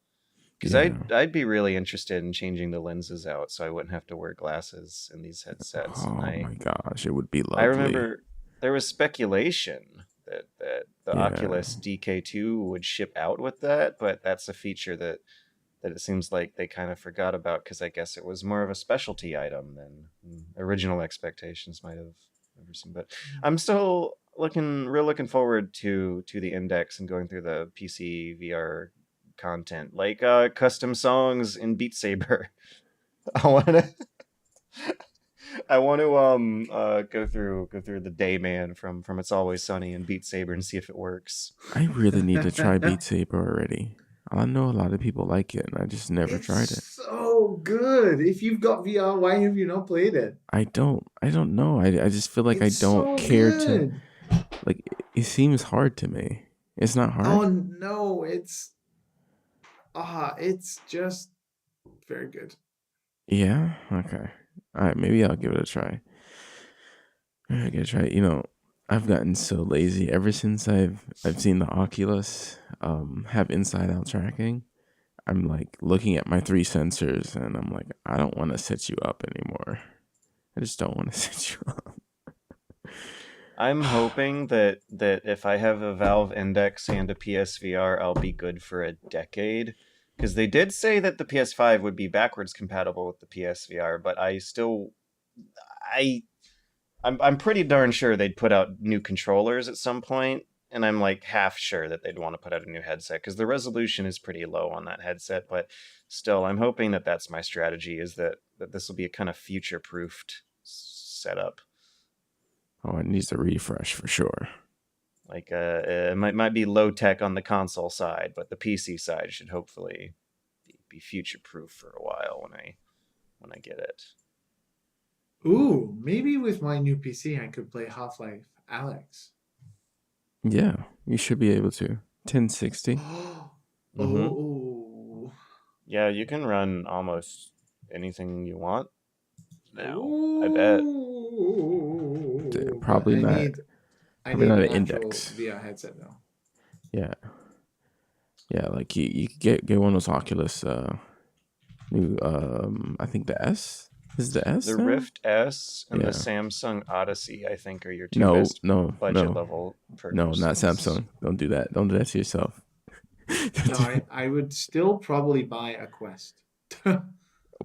Because Yeah. I'd be really interested in changing the lenses out so I wouldn't have to wear glasses in these headsets. And Oh my gosh, it would be I lovely. remember there was speculation that the Yeah. Oculus DK2 would ship out with that, but that's a feature that it seems like they kind of forgot about because I guess it was more of a specialty item than original expectations might have ever seen. But I'm still looking forward to the index and going through the PC VR content, like custom songs in Beat Saber. I want to go through the Dayman from It's Always Sunny and Beat Saber and see if it works. I really need to try Beat Saber already. I know a lot of people like it, and I just never tried It's it. so good. If you've got VR, why have you not played it? I don't know. I just feel like I It's don't so care to good. like. It seems hard to me. It's not hard. Oh no, it's just very good. Yeah. Okay. All right. Maybe I'll give it a try. I give it a try. I've gotten so lazy ever since I've seen the Oculus have inside out tracking. I'm like looking at my three sensors, and I'm like, I don't want to set you up anymore. I just don't want to set you up. I'm hoping that if I have a Valve Index and a PSVR, I'll be good for a decade. Because they did say that the PS5 would be backwards compatible with the PSVR, but I I'm pretty darn sure they'd put out new controllers at some point, and I'm like half sure that they'd want to put out a new headset because the resolution is pretty low on that headset. But still, I'm hoping that that's my strategy, is that this will be a kind of future-proofed setup. Oh, it needs a refresh for sure. Like it might be low tech on the console side, but the PC side should hopefully be future proof for a while when I get it. Ooh, maybe with my new PC, I could play Half-Life Alex. Yeah, you should be able to. 1060. Mm-hmm. Oh. Yeah, you can run almost anything you want now. Ooh. I bet. Probably But not. I Probably need not an an actual index. VR headset though. Yeah, yeah. Like you could get one of those Oculus. New. I think the S is the S The now. Rift S and the Yeah. Samsung Odyssey, I think, are your two No, best no, budget no, level no. Not purchases. Samsung. Don't do that. Don't do that to yourself. No, I would still probably buy a Quest.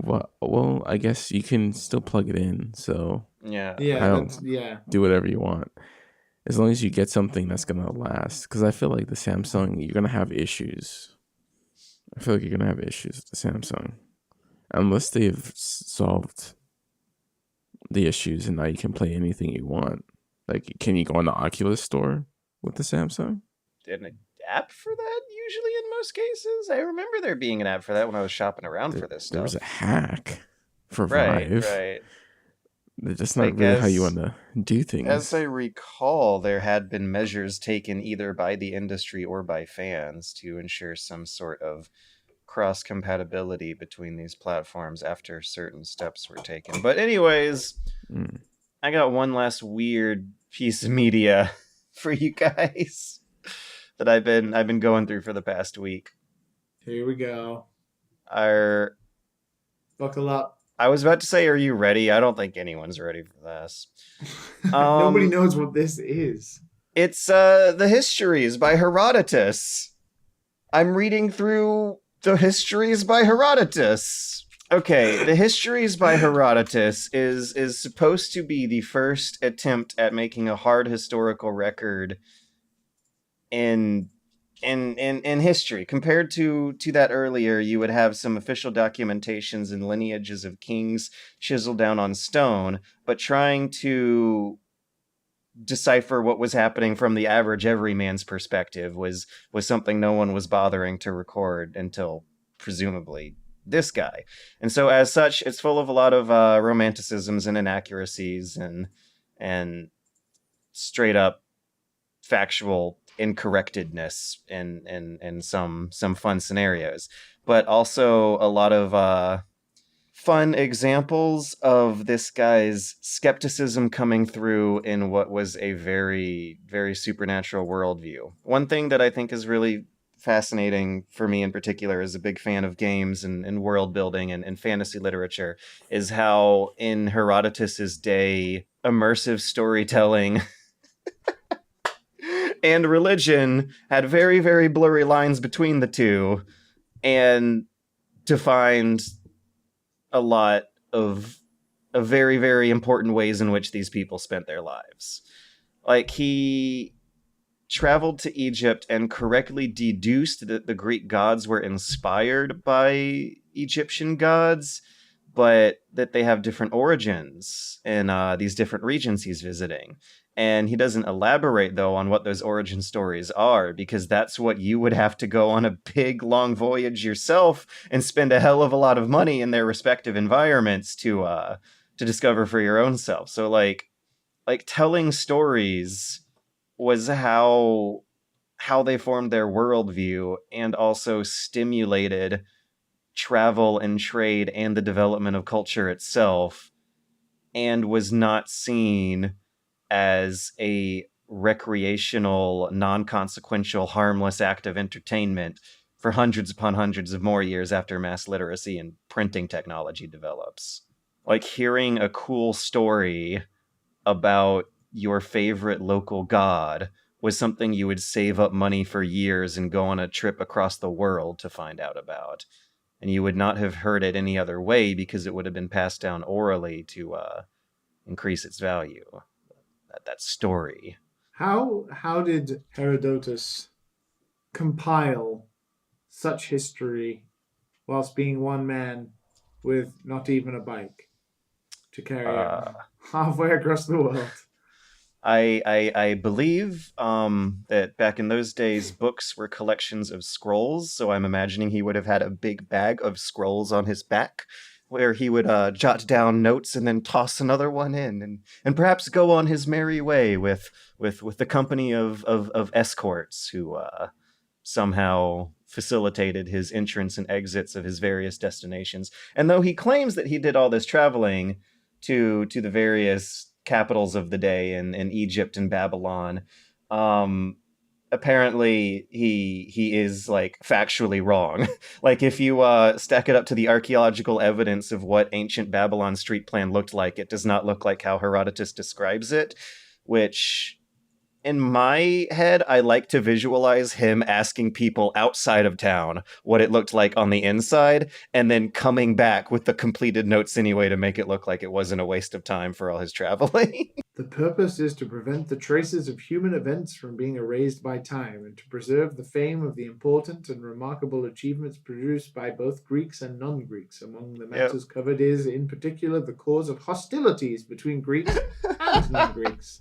Well, I guess you can still plug it in. So Yeah. I Yeah, don't yeah. do whatever you want. As long as you get something that's gonna last, because I feel like the Samsung, you're gonna have issues. I feel like you're gonna have issues with the Samsung unless they've solved the issues and now you can play anything you want. Like, can you go on the Oculus store with the Samsung? An app for that usually in most cases. I remember there being an app for that when I was shopping around for this There was stuff. a hack for Right, Vive. right. That's not Like really how you want to do as I things. recall, there had been measures taken either by the industry or by fans to ensure some sort of cross compatibility between these platforms after certain steps were taken. But anyways, Mm. I got one last weird piece of media for you guys that I've been going through for the past week. Here we go. Are Buckle up. I was about to say, are you ready? I don't think anyone's ready for this. Nobody knows what this is. It's the Histories by Herodotus. I'm reading through the Histories by Herodotus. Okay, the Histories by Herodotus is supposed to be the first attempt at making a hard historical record in history. Compared to that earlier, you would have some official documentations and lineages of kings chiseled down on stone, but trying to decipher what was happening from the average everyman's perspective was something no one was bothering to record until presumably this guy. And so as such, it's full of a lot of romanticisms and inaccuracies and straight up factual incorrectedness in some fun scenarios, but also a lot of fun examples of this guy's skepticism coming through in what was a very, very supernatural worldview. One thing that I think is really fascinating for me in particular, as a big fan of games and world building and fantasy literature, is how in Herodotus's day, immersive storytelling and religion had very, very blurry lines between the two and defined a lot of very, very important ways in which these people spent their lives. Like, he traveled to Egypt and correctly deduced that the Greek gods were inspired by Egyptian gods, but that they have different origins in these different regions he's visiting. And he doesn't elaborate, though, on what those origin stories are, because that's what you would have to go on a big, long voyage yourself and spend a hell of a lot of money in their respective environments to discover for your own self. So, like telling stories was how they formed their worldview and also stimulated travel and trade and the development of culture itself, and was not seen as a recreational, non-consequential, harmless act of entertainment for hundreds upon hundreds of more years after mass literacy and printing technology develops. Like hearing a cool story about your favorite local god was something you would save up money for years and go on a trip across the world to find out about. And you would not have heard it any other way because it would have been passed down orally to increase its value. That story. How did Herodotus compile such history whilst being one man with not even a bike to carry it halfway across the world? I believe that back in those days, books were collections of scrolls, so I'm imagining he would have had a big bag of scrolls on his back, where he would jot down notes and then toss another one in, and perhaps go on his merry way with the company of escorts who somehow facilitated his entrance and exits of his various destinations. And though he claims that he did all this traveling to the various capitals of the day in Egypt and Babylon, apparently he is like factually wrong. Like if you stack it up to the archaeological evidence of what ancient Babylon street plan looked like, it does not look like how Herodotus describes it, which in my head, I like to visualize him asking people outside of town what it looked like on the inside, and then coming back with the completed notes anyway to make it look like it wasn't a waste of time for all his traveling. The purpose is to prevent the traces of human events from being erased by time, and to preserve the fame of the important and remarkable achievements produced by both Greeks and non-Greeks. Among the matters covered is, in particular, the cause of hostilities between Greeks and non-Greeks.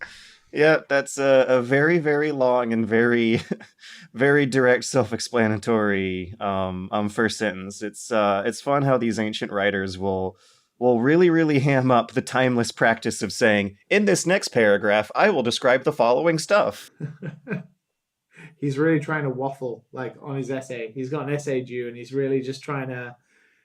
Yeah, that's a very, very long and very, very direct, self-explanatory first sentence. It's fun how these ancient writers will really, really ham up the timeless practice of saying, in this next paragraph, I will describe the following stuff. He's really trying to waffle, like, on his essay. He's got an essay due, and he's really just trying to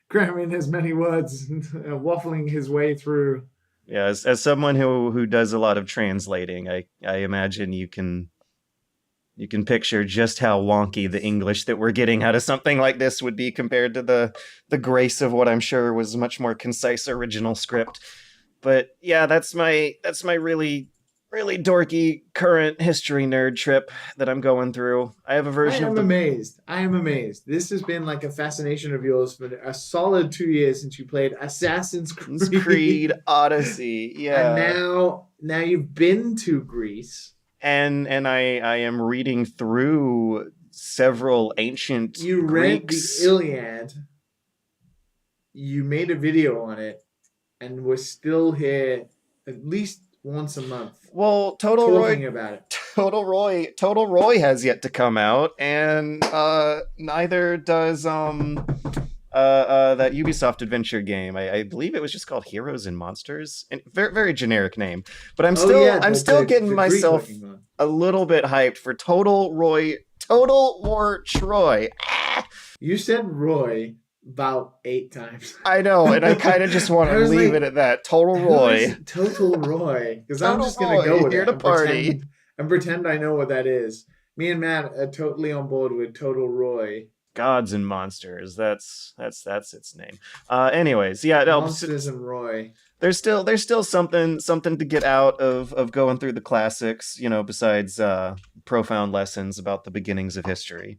cram in as many words, waffling his way through. Yeah, as someone who does a lot of translating, I imagine you can picture just how wonky the English that we're getting out of something like this would be compared to the grace of what I'm sure was a much more concise original script. But yeah, that's my really, really dorky current history nerd trip that I'm going through. I have a version of I am amazed. This has been like a fascination of yours for a solid 2 years since you played Assassin's Creed Odyssey. Yeah. And now you've been to Greece. And I am reading through several ancient You read the Iliad. You made a video on it, and we're still here at least once a month. Well, talking about it. Total Roy has yet to come out, and neither does that Ubisoft adventure game. I believe it was just called Heroes and Monsters, and very, very generic name. But I'm still getting myself a little bit hyped for Total War Troy. You said Roy about 8 times. I know, and I kind of just want to leave it at that. Total Roy. Total Roy. Because I'm just going to go with here it to party. And pretend I know what that is. Me and Matt are totally on board with Total Roy. Gods and Monsters. That's its name. Anyways, yeah. Monsters and Roy. There's still something to get out of going through the classics, besides profound lessons about the beginnings of history.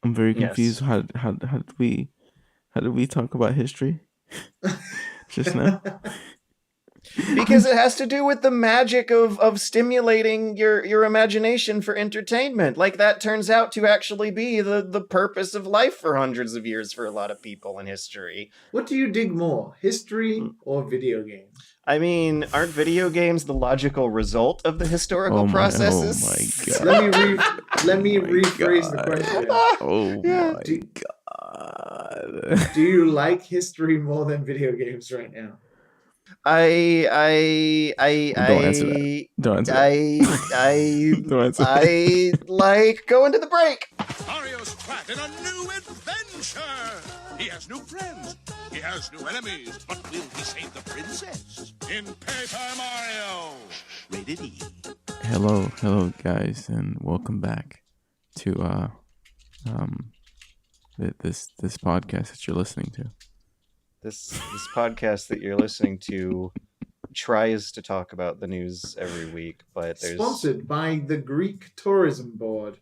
I'm very confused. Yes. How did we talk about history just now? Because it has to do with the magic of stimulating your imagination for entertainment. Like, that turns out to actually be the purpose of life for hundreds of years for a lot of people in history. What do you dig more, history or video games? I mean, aren't video games the logical result of the historical processes? Oh my god. Let me Oh my rephrase the God. question. Oh Yeah. my god. Do you like history more than video games right now? Don't answer that. Don't answer that. Don't answer that. I like going to the break. Mario's trapped in a new adventure. He has new friends. He has new enemies. But will he save the princess? In Paper Mario. Rated E. Hello guys, and welcome back to this podcast that you're listening to. This podcast that you're listening to tries to talk about the news every week, but there's Sponsored by the Greek Tourism Board.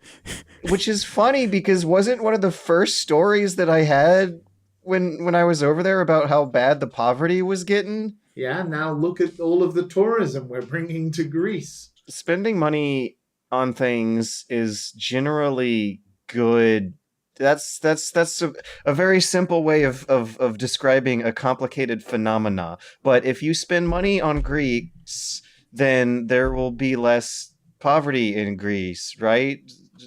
which is funny because wasn't one of the first stories that I had when I was over there about how bad the poverty was getting? Yeah, now look at all of the tourism we're bringing to Greece. Spending money on things is generally good. That's a very simple way of describing a complicated phenomena. But if you spend money on Greeks, then there will be less poverty in Greece, right?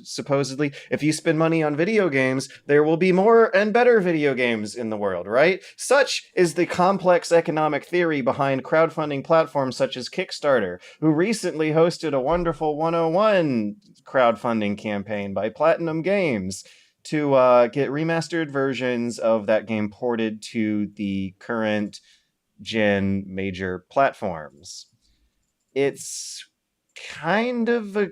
Supposedly, if you spend money on video games, there will be more and better video games in the world, right? Such is the complex economic theory behind crowdfunding platforms such as Kickstarter, who recently hosted a wonderful 101 crowdfunding campaign by Platinum Games to get remastered versions of that game ported to the current gen major platforms. It's kind of a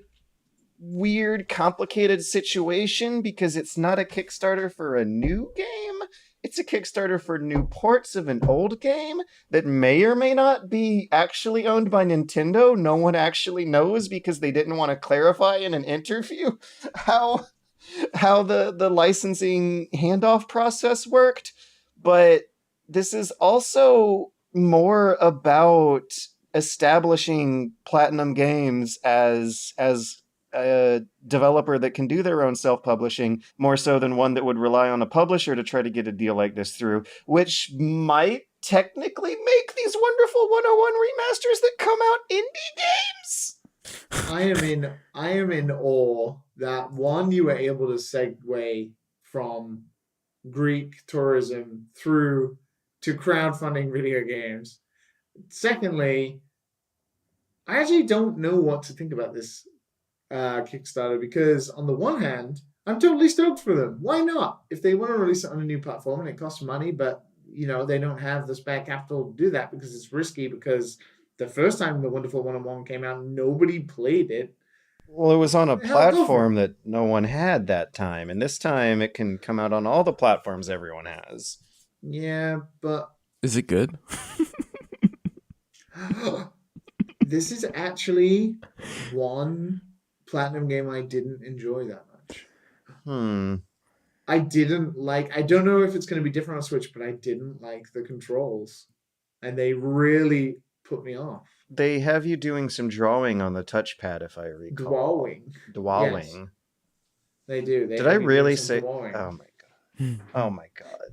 weird, complicated situation because it's not a Kickstarter for a new game. It's a Kickstarter for new ports of an old game that may or may not be actually owned by Nintendo. No one actually knows because they didn't want to clarify in an interview how the licensing handoff process worked. But this is also more about establishing Platinum Games as a developer that can do their own self-publishing, more so than one that would rely on a publisher to try to get a deal like this through, which might technically make these wonderful 101 remasters that come out indie games. I am in awe that one, you were able to segue from Greek tourism through to crowdfunding video games. Secondly, I actually don't know what to think about this Kickstarter, because on the one hand, I'm totally stoked for them. Why not? If they want to release it on a new platform and it costs money, but they don't have the spare capital to do that because it's risky, because the first time the Wonderful 101 came out, nobody played it. Well, it was on a platform that no one had that time, and this time it can come out on all the platforms everyone has. Yeah, but Is it good? this is actually one Platinum game I didn't enjoy that much. I don't know if it's going to be different on Switch, but I didn't like the controls, and they really put me off. They have you doing some drawing on the touchpad, if I recall. Dwelling. Yes, they do. Did I really say? Drawing. Oh my god! Oh my god!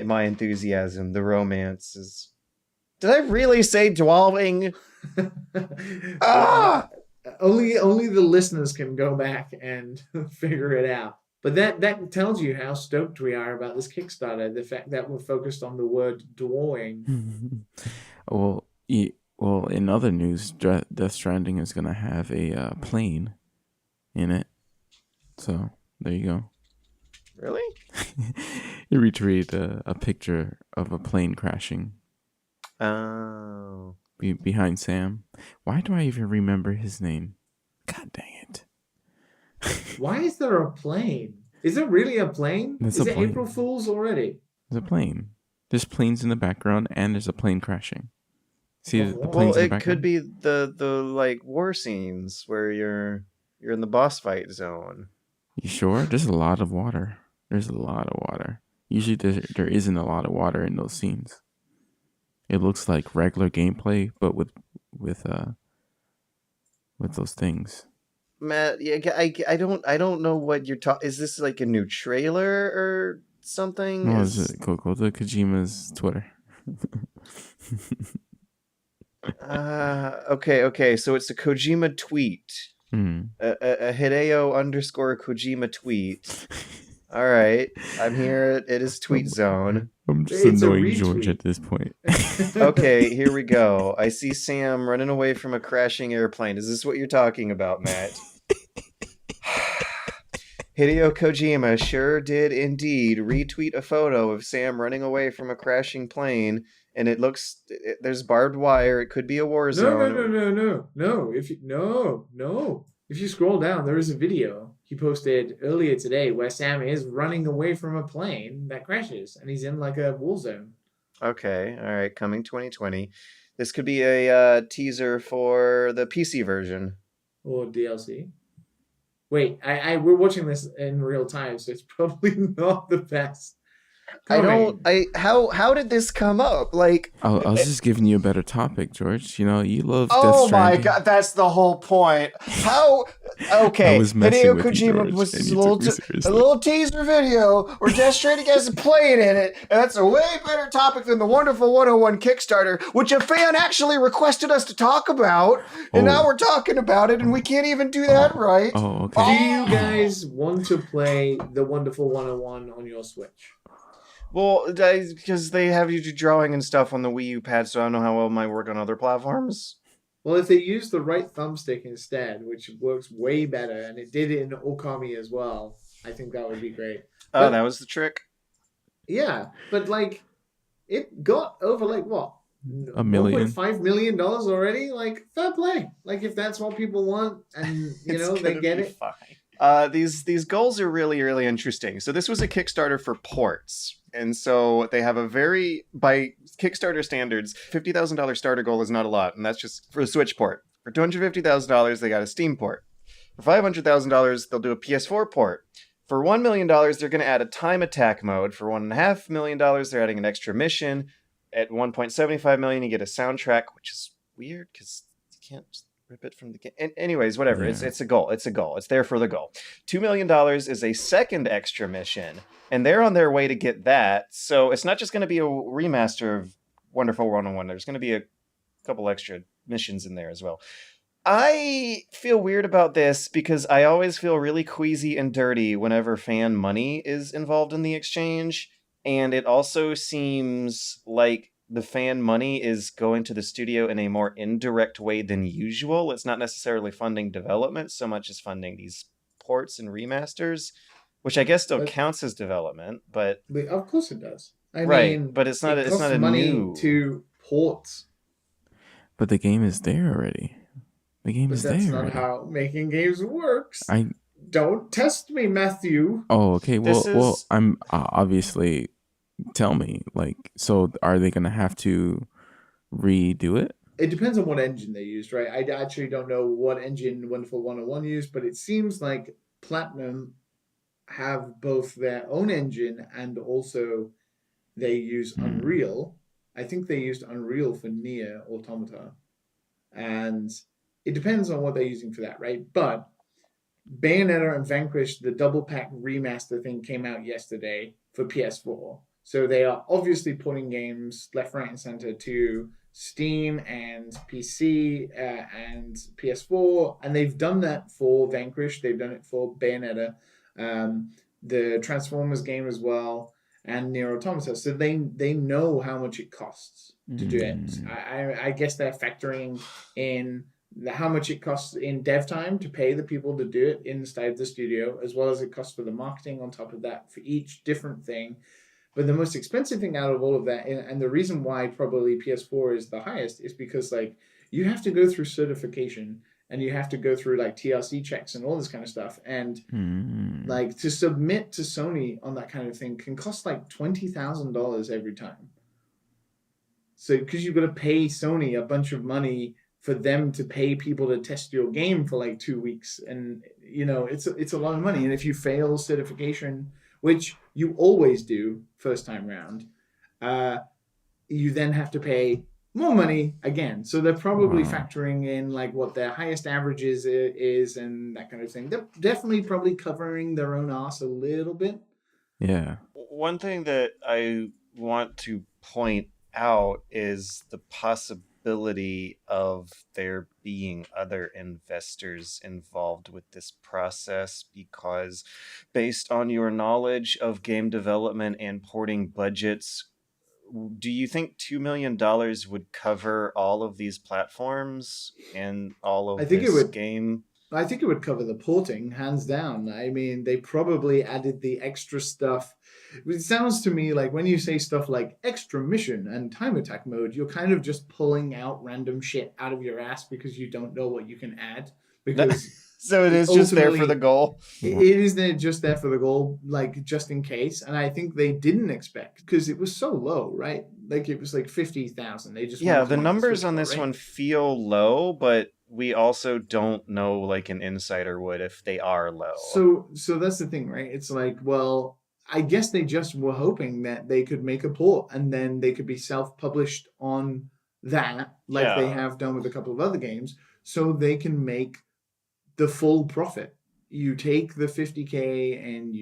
My enthusiasm, the romance is. Did I really say dwelling? Only the listeners can go back and figure it out. But that tells you how stoked we are about this Kickstarter. The fact that we're focused on the word drawing. Well, in other news, Death Stranding is gonna have a plane in it. So there you go. Really? You retweeted a picture of a plane crashing. Oh. Behind Sam. Why do I even remember his name? God dang it. Why is there a plane? Is it really a plane? Is it April Fool's already? There's a plane. There's planes in the background, and there's a plane crashing. See the planes in the background? It could be the like war scenes where you're in the boss fight zone. You sure? There's a lot of water. There's a lot of water. Usually there isn't a lot of water in those scenes. It looks like regular gameplay, but with those things. Matt, yeah, I don't know what you're talking. Is this like a new trailer or something? No, is it go to Kojima's Twitter? Okay. So it's a Kojima tweet, a Hideo _Kojima tweet. All right, I'm here. It is tweet zone. I'm just It's a annoying George retweet. at this point. Okay, here we go. I see Sam running away from a crashing airplane. Is this what you're talking about, Matt? Hideo Kojima sure did indeed retweet a photo of Sam running away from a crashing plane, and it looks there's barbed wire. It could be a war zone. No. If you scroll down, there is a video he posted earlier today where Sam is running away from a plane that crashes, and he's in like a war zone. Okay, all right, coming 2020. This could be a teaser for the PC version. Or DLC. Wait, we're watching this in real time, so it's probably not the best. How did this come up? Like, I was just giving you a better topic, George. You know, you love Death oh my Stranding. god, that's the whole point. How? Okay, I was messing Hideo with you, Kojima George, was and a you little, took me seriously. a little teaser video where Death Stranding has a plane in it, and that's a way better topic than the Wonderful 101 Kickstarter, which a fan actually requested us to talk about, and now we're talking about it, and we can't even do that right. Oh, okay. Do you guys want to play the Wonderful 101 on your Switch? Well, because they have you do drawing and stuff on the Wii U pad, so I don't know how well it might work on other platforms. Well, if they use the right thumbstick instead, which works way better, and it did it in Okami as well, I think that would be great. Oh, that was the trick? Yeah, but like, it got over like what? $1 million. $1.5 million already? Like, fair play. Like, if that's what people want, and you know they get it. Fine. These goals are really, really interesting. So this was a Kickstarter for ports. And so they have by Kickstarter standards, $50,000 starter goal is not a lot. And that's just for a Switch port. For $250,000, they got a Steam port. For $500,000, they'll do a PS4 port. For $1 million, they're going to add a time attack mode. For $1.5 million, they're adding an extra mission. At $1.75 million, you get a soundtrack, which is weird because you can't just rip it from the game. Anyways, whatever. Yeah. It's a goal. It's a goal. It's there for the goal. $2 million is a second extra mission, and they're on their way to get that. So it's not just going to be a remaster of Wonderful 101. There's going to be a couple extra missions in there as well. I feel weird about this because I always feel really queasy and dirty whenever fan money is involved in the exchange. And it also seems like the fan money is going to the studio in a more indirect way than usual. It's not necessarily funding development so much as funding these ports and remasters, which I guess still counts as development, but Of course it does. I mean, but it's not it it's not costs a money new to port. But the game is there already. The game But is that's there. not already. how making games works. I. Don't test me, Matthew. Oh, okay. Well, This well, is- I'm obviously. Tell me, like, so are they gonna have to redo it? It depends on what engine they used, right? I actually don't know what engine Wonderful 101 used, but it seems like Platinum have both their own engine and also they use Unreal. I think they used Unreal for Nier Automata. And it depends on what they're using for that, right? But Bayonetta and Vanquish, the double pack remaster thing came out yesterday for PS4. So they are obviously putting games left, right, and center to Steam and PC and PS4, and they've done that for Vanquish. They've done it for Bayonetta, the Transformers game as well, and Nier Automata. So they know how much it costs to do it. I guess they're factoring in how much it costs in dev time to pay the people to do it inside the studio, as well as it costs for the marketing on top of that for each different thing. But the most expensive thing out of all of that, and the reason why probably PS4 is the highest, is because like you have to go through certification and you have to go through like TLC checks and all this kind of stuff. And like to submit to Sony on that kind of thing can cost like $20,000 every time. So because you've got to pay Sony a bunch of money for them to pay people to test your game for like 2 weeks, and you know it's a lot of money. And if you fail certification, which you always do first time round, you then have to pay more money again. So they're probably Wow. factoring in like what their highest averages is and that kind of thing. They're definitely probably covering their own ass a little bit. Yeah. One thing that I want to point out is the possibility of there being other investors involved with this process, because based on your knowledge of game development and porting budgets, do you think $2 million would cover all of these platforms and all I of think it this would. game? I think it would cover the porting, hands down. I mean, they probably added the extra stuff. It sounds to me like when you say stuff like extra mission and time attack mode, you're kind of just pulling out random shit out of your ass because you don't know what you can add. Because So it is just there for the ultimately, goal. it is there just there for the goal, like just in case. And I think they didn't expect because it was so low, right? Like it was like 50,000. They just Yeah, wanted to the make the numbers Switch on for this it. one feel low, but we also don't know like an insider would if they are low. So that's the thing, right? It's like, well, I guess they just were hoping that they could make a port and then they could be self-published on that, like they Yeah. have done with a couple of other games, so they can make the full profit. You take the 50K and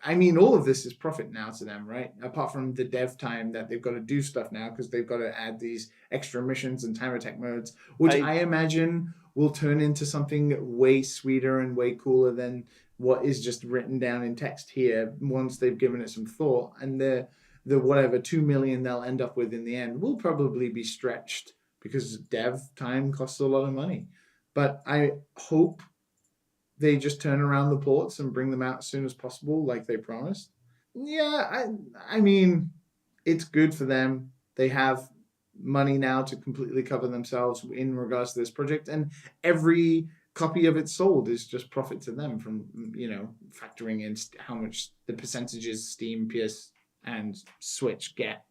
I mean, all of this is profit now to them, right? Apart from the dev time that they've got to do stuff now because they've got to add these extra missions and time attack modes, which I imagine will turn into something way sweeter and way cooler than what is just written down in text here once they've given it some thought. And the whatever 2 million they'll end up with in the end will probably be stretched because dev time costs a lot of money. But I hope they just turn around the ports and bring them out as soon as possible, like they promised. Yeah, I mean, it's good for them. They have money now to completely cover themselves in regards to this project, and every copy of it sold is just profit to them from factoring in how much the percentages Steam, PS, and Switch get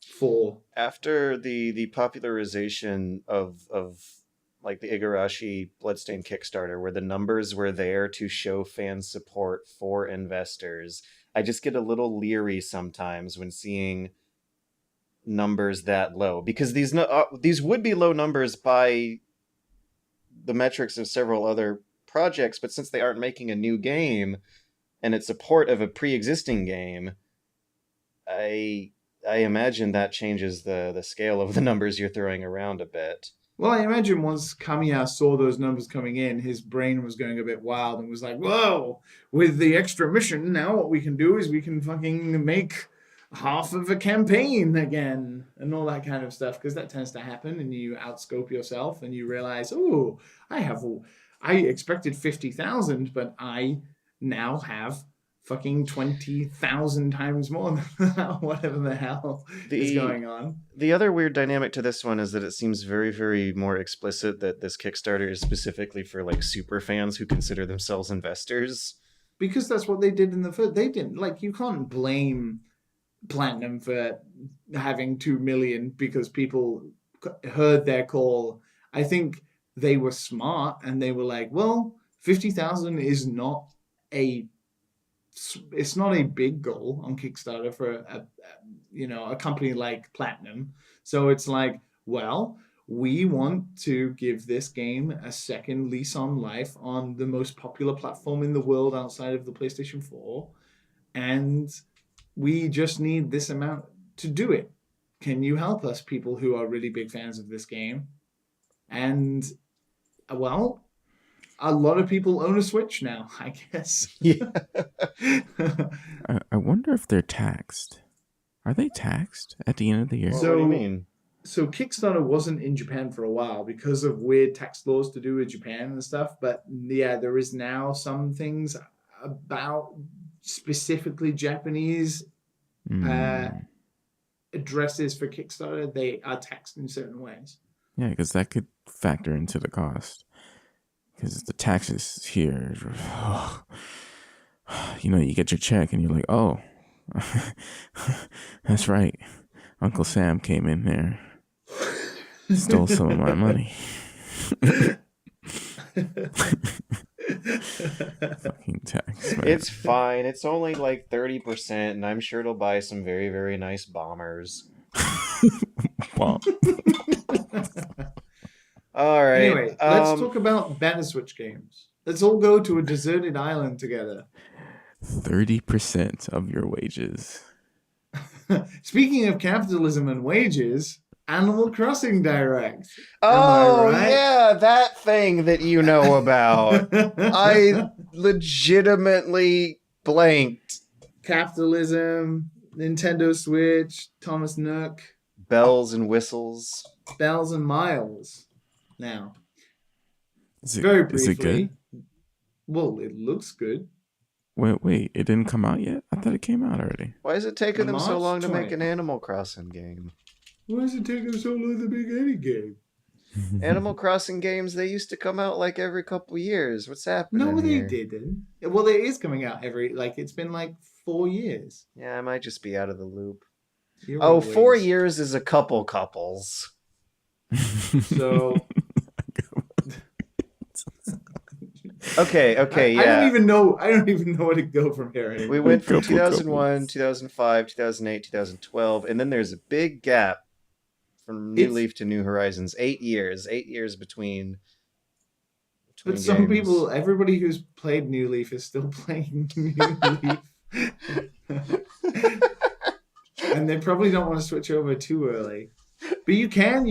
for. After the popularization of like the Igarashi Bloodstained Kickstarter, where the numbers were there to show fan support for investors, I just get a little leery sometimes when seeing numbers that low, because these would be low numbers by the metrics of several other projects, but since they aren't making a new game and it's support of a pre-existing game, I imagine that changes the scale of the numbers you're throwing around a bit. Well, I imagine once Kamiya saw those numbers coming in, his brain was going a bit wild and was like, whoa, with the extra mission, now what we can do is we can fucking make half of a campaign again and all that kind of stuff, because that tends to happen and you outscope yourself and you realize, oh, I expected 50,000, but I now have fucking 20,000 times more than whatever the hell is going on. The other weird dynamic to this one is that it seems very, very more explicit that this Kickstarter is specifically for like super fans who consider themselves investors. Because that's what they did in the first. They didn't, like, you can't blame Platinum for having 2 million because people heard their call. I think they were smart and they were like, well, 50,000 is not a big goal on Kickstarter for a company like Platinum. So it's like, well, we want to give this game a second lease on life on the most popular platform in the world outside of the PlayStation 4, and we just need this amount to do it. Can you help us, people who are really big fans of this game? And well, a lot of people own a Switch now, I guess. Yeah. I wonder if they're taxed. Are they taxed at the end of the year? What do you mean? So Kickstarter wasn't in Japan for a while because of weird tax laws to do with Japan and stuff. But yeah, there is now some things about specifically Japanese addresses for Kickstarter. They are taxed in certain ways. Yeah, because that could factor into the cost. Because the taxes here, you get your check and you're like, oh, that's right. Uncle Sam came in there, stole some of my money. Fucking tax, man. It's fine. It's only like 30%, and I'm sure it'll buy some very, very nice bombers. Well, All right. Anyway, let's talk about better Switch games. Let's all go to a deserted island together. 30% of your wages. Speaking of capitalism and wages, Animal Crossing Direct. Oh, Am I right? yeah, that thing that you know about. I legitimately blanked. Capitalism, Nintendo Switch, Thomas Nook, Bells and whistles. Bells and Miles. Now, Is it, very is it briefly. good? Well, it looks good. Wait, it didn't come out yet? I thought it came out already. Why is it taking them so March long to make 20th. an Animal Crossing game? Why is it taking so long to make any game? Animal Crossing games, they used to come out like every couple years. What's happening No, they here? didn't. Well, it is coming out it's been like 4 years. Yeah, I might just be out of the loop. You're Oh, always- 4 years is a couple couples. So Okay, yeah. I don't even know where to go from here anymore. We went from Couple 2001, couples. 2005, 2008, 2012, and then there's a big gap from New It's- Leaf to New Horizons. 8 years. 8 years between But some games. people, everybody who's played New Leaf is still playing New Leaf. And they probably don't want to switch over too early. But you can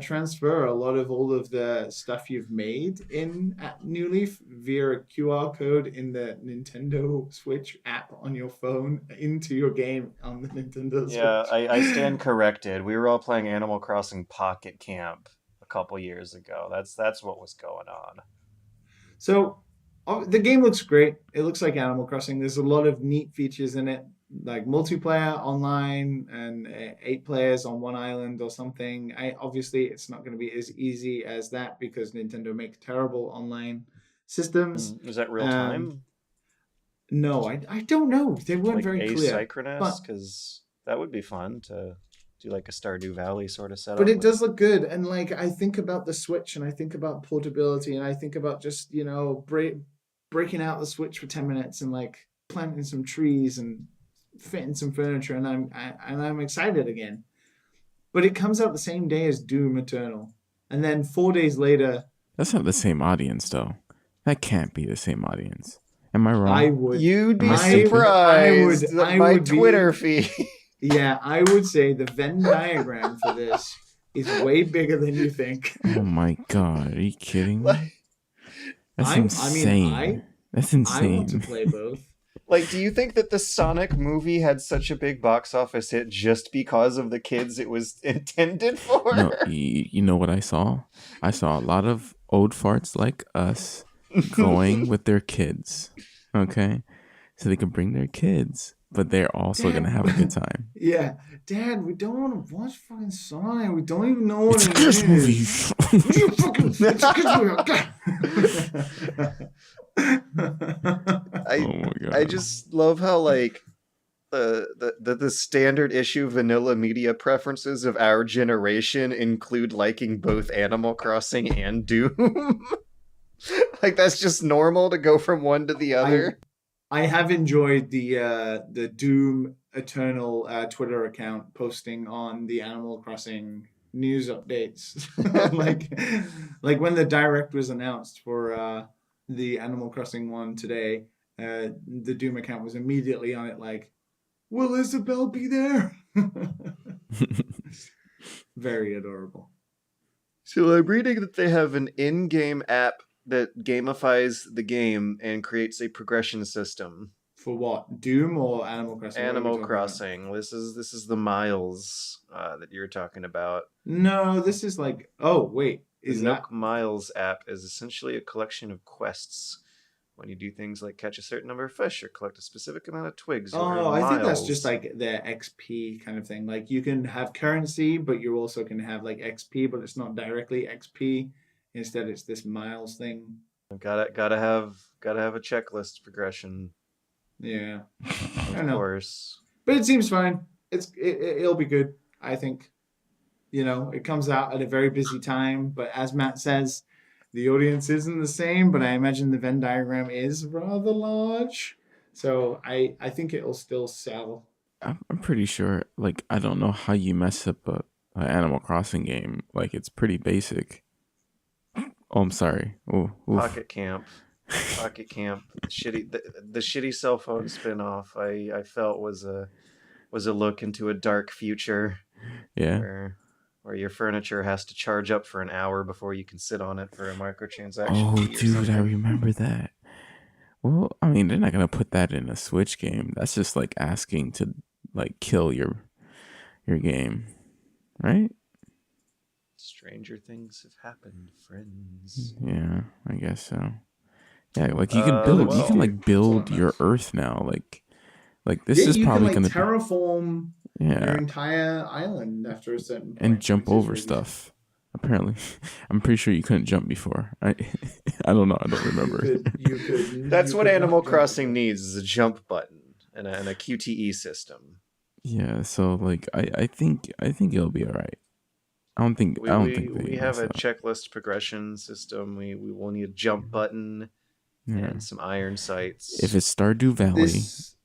transfer a lot of all of the stuff you've made in New Leaf via a QR code in the Nintendo Switch app on your phone into your game on the Nintendo Switch. Yeah, I stand corrected. We were all playing Animal Crossing Pocket Camp a couple years ago. That's what was going on. So the game looks great. It looks like Animal Crossing. There's a lot of neat features in it, like multiplayer online and 8 players on one island or something. Obviously it's not going to be as easy as that because Nintendo make terrible online systems. Is that real time? No, I don't know. They weren't Like very clear. asynchronous? but- Because that would be fun to do like a Stardew Valley sort of setup. But it does look good. And like I think about the Switch and I think about portability and I think about just, breaking out the Switch for 10 minutes and like planting some trees and fitting some furniture and I'm excited again. But it comes out the same day as Doom Eternal. And then 4 days later, That's not the same audience, though. That can't be the same audience. Am I wrong? You'd be I- surprised. I My would be- Twitter feed. yeah, I would say the Venn diagram for this is way bigger than you think. Oh my god, are you kidding me? That's insane. That's I insane. want to play both. Like, do you think that the Sonic movie had such a big box office hit just because of the kids it was intended for? No, you know what I saw? I saw a lot of old farts like us going with their kids. Okay? So they can bring their kids, but they're also going to have a good time. Yeah, Dad, we don't want to watch fucking Sonic. We don't even know what It's a it kids is. movie. You fucking, it's a kids I, Oh my god. I just love how, like, the standard issue vanilla media preferences of our generation include liking both Animal Crossing and Doom. Like, that's just normal to go from one to the other. I have enjoyed the Doom Eternal Twitter account posting on the Animal Crossing news updates. like when the direct was announced for the Animal Crossing one today, the Doom account was immediately on it like, will Isabel be there? Very adorable. So I'm reading that they have an in-game app that gamifies the game and creates a progression system. For what? Doom or Animal Crossing? What are we Animal talking about? Crossing. This is the Miles that you're talking about. No, this is like, oh wait, The is that Nook Miles app is essentially a collection of quests. When you do things like catch a certain number of fish or collect a specific amount of twigs, you'll earn Oh, I think that's miles. just like the XP kind of thing. Like you can have currency, but you also can have like XP, but it's not directly XP. Instead, it's this miles thing. Gotta have a checklist progression, Yeah, of don't know. course. but it seems fine. It'll be good. I think. It comes out at a very busy time, but as Matt says, the audience isn't the same. But I imagine the Venn diagram is rather large, so I think it'll still sell. I'm pretty sure, like, I don't know how you mess up Animal Crossing game. Like, it's pretty basic. Oh, I'm sorry. Oh, oof. Pocket Camp. The shitty cell phone spinoff. I felt was a look into a dark future Yeah. where your furniture has to charge up for an hour before you can sit on it for a microtransaction Oh, fee or dude, I something. remember that. Well, I mean, they're not gonna put that in a Switch game. That's just like asking to like kill your game, right? Stranger things have happened, friends. Yeah, I guess so. Yeah, like you can build, you well, can like build That's your nice. Earth now. Like this Yeah, is you can probably like gonna be, terraform your yeah, entire island after a certain and point, jump which is over really stuff. Apparently, I'm pretty sure you couldn't jump before. I I don't know. I don't remember. That's you what could Animal not jump Crossing before. needs is a jump button and a QTE system. Yeah, so like I think it'll be all right. We I don't we, think they we have mess a up. checklist progression system. We will need a jump button Yeah. and some iron If sights. it's Stardew Valley, This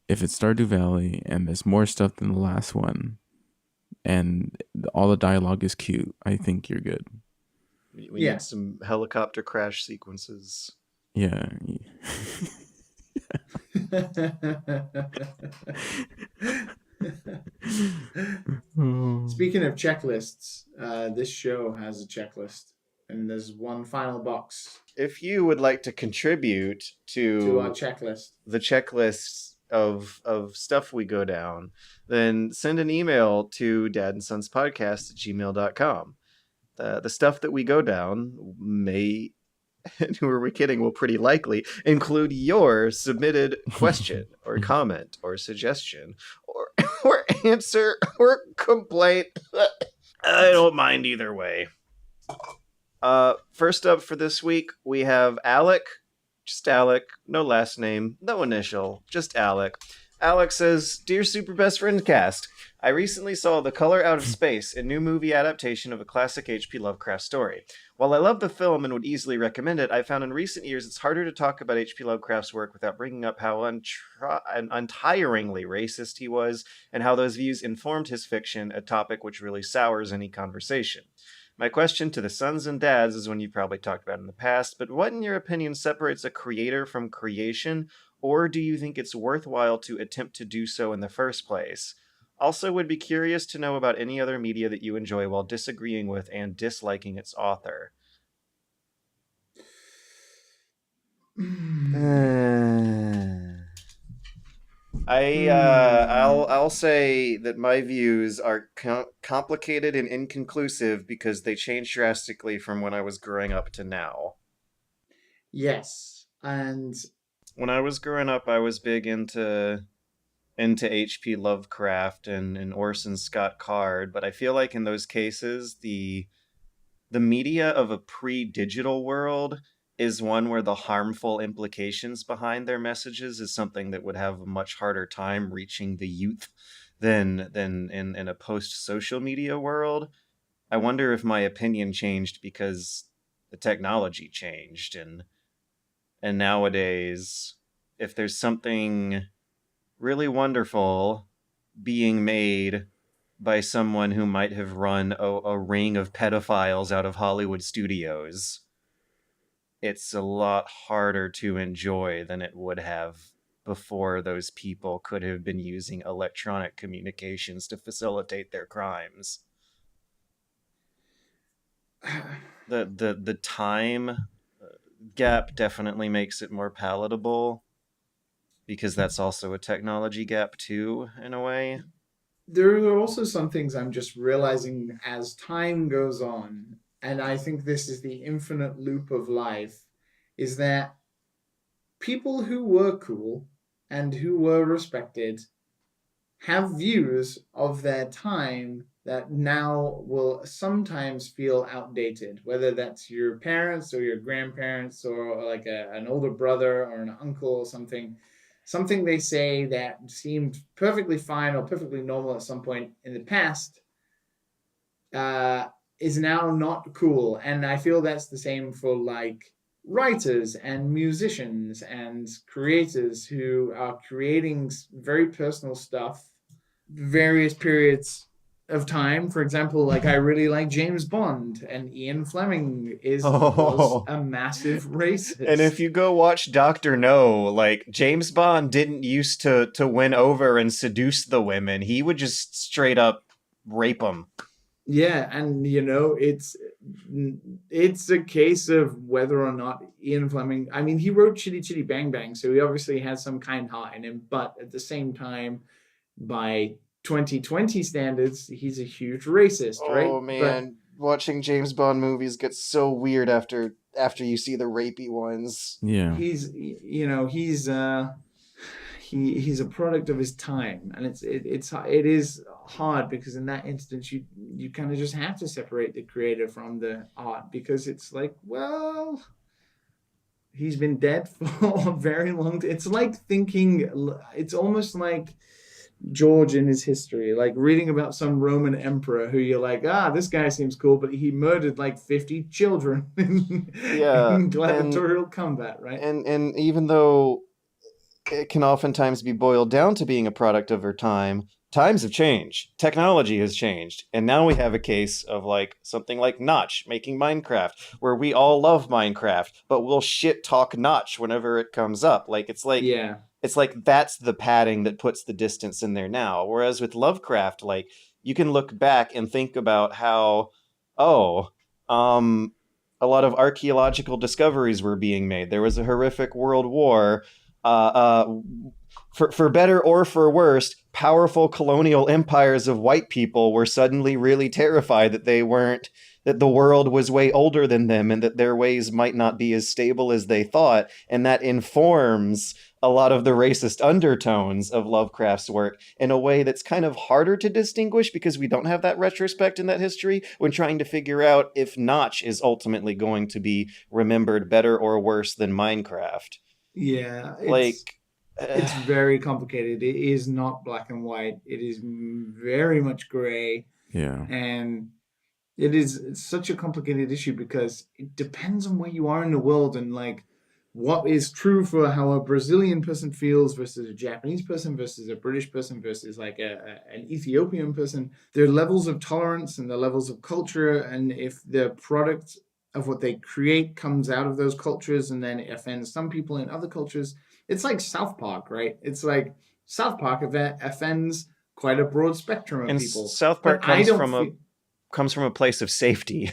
and there's more stuff than the last one, and all the dialogue is cute, I think you're good. We Yeah. need some helicopter crash sequences. Yeah. Oh. Speaking of checklists, this show has a checklist, and there's one final box If you would like to contribute to our to checklist. the checklists of stuff we go down, then send an email to dadandsonspodcast@gmail.com. The stuff that we go down may, and who are we kidding, will pretty likely include your submitted question or comment or suggestion or, or answer or complaint. I don't mind either way. First up for this week, we have Alec. Just Alec. No last name, no initial, just Alec. Alec says, Dear Super Best Friend Cast, I recently saw The Color Out of Space, a new movie adaptation of a classic H.P. Lovecraft story. While I love the film and would easily recommend it, I found in recent years it's harder to talk about H.P. Lovecraft's work without bringing up how untiringly racist he was, and how those views informed his fiction, a topic which really sours any conversation. My question to the sons and dads is one you've probably talked about in the past, but what in your opinion separates a creator from creation, or do you think it's worthwhile to attempt to do so in the first place? Also, would be curious to know about any other media that you enjoy while disagreeing with and disliking its author. I'll say that my views are complicated and inconclusive because they change drastically from when I was growing up to now. Yes, and When I was growing up, I was big into H.P. Lovecraft and Orson Scott Card, but I feel like in those cases the media of a pre-digital world is one where the harmful implications behind their messages is something that would have a much harder time reaching the youth than in a post-social media world. I wonder if my opinion changed because the technology changed, and nowadays, if there's something really wonderful being made by someone who might have run a ring of pedophiles out of Hollywood studios, it's a lot harder to enjoy than it would have before those people could have been using electronic communications to facilitate their crimes. The time gap definitely makes it more palatable, because that's also a technology gap too, in a way. there are also some things I'm just realizing as time goes on, and I think this is the infinite loop of life, is that people who were cool and who were respected have views of their time that now will sometimes feel outdated, whether that's your parents or your grandparents or like an older brother or an uncle or something they say that seemed perfectly fine or perfectly normal at some point in the past uh, is now not cool. And I feel that's the same for like writers and musicians and creators who are creating very personal stuff, various periods of time. For example, like I really like James Bond, and Ian Fleming was Oh. a massive racist. And if you go watch Dr. No, like James Bond didn't used to win over and seduce the women. He would just straight up rape them. Yeah, and you know, it's a case of whether or not Ian Fleming. I mean, he wrote Chitty Chitty Bang Bang, so he obviously has some kind heart in him. But at the same time, by 2020 standards, he's a huge racist, right? Oh man, watching James Bond movies gets so weird after you see the rapey ones. Yeah. But he's a product of his time, and it is hard because in that instance you kind of just have to separate the creator from the art, because it's like, well, he's been dead for a very long time. It's like it's almost like George in his history, like reading about some Roman emperor who you're like, this guy seems cool, but he murdered like 50 children in gladiatorial combat, right? And even though it can oftentimes be boiled down to being a product of our time, times have changed. Technology has changed. And now we have a case of like something like Notch making Minecraft, where we all love Minecraft, but we'll shit talk Notch whenever it comes up. Like it's like that's the padding that puts the distance in there now. Whereas with Lovecraft, like you can look back and think about how, a lot of archaeological discoveries were being made. There was a horrific world war. For better or for worse, powerful colonial empires of white people were suddenly really terrified that that the world was way older than them and that their ways might not be as stable as they thought. And that informs a lot of the racist undertones of Lovecraft's work in a way that's kind of harder to distinguish because we don't have that retrospect in that history when trying to figure out if Notch is ultimately going to be remembered better or worse than Minecraft. Yeah. It's very complicated. It is not black and white. It is very much gray. Yeah. And it's such a complicated issue because it depends on where you are in the world and like what is true for how a Brazilian person feels versus a Japanese person versus a British person versus like an Ethiopian person. There are levels of tolerance and the levels of culture, and if the product of what they create comes out of those cultures and then it offends some people in other cultures. It's like South Park, right? It's like South Park offends quite a broad spectrum of people. South Park comes from a place of safety.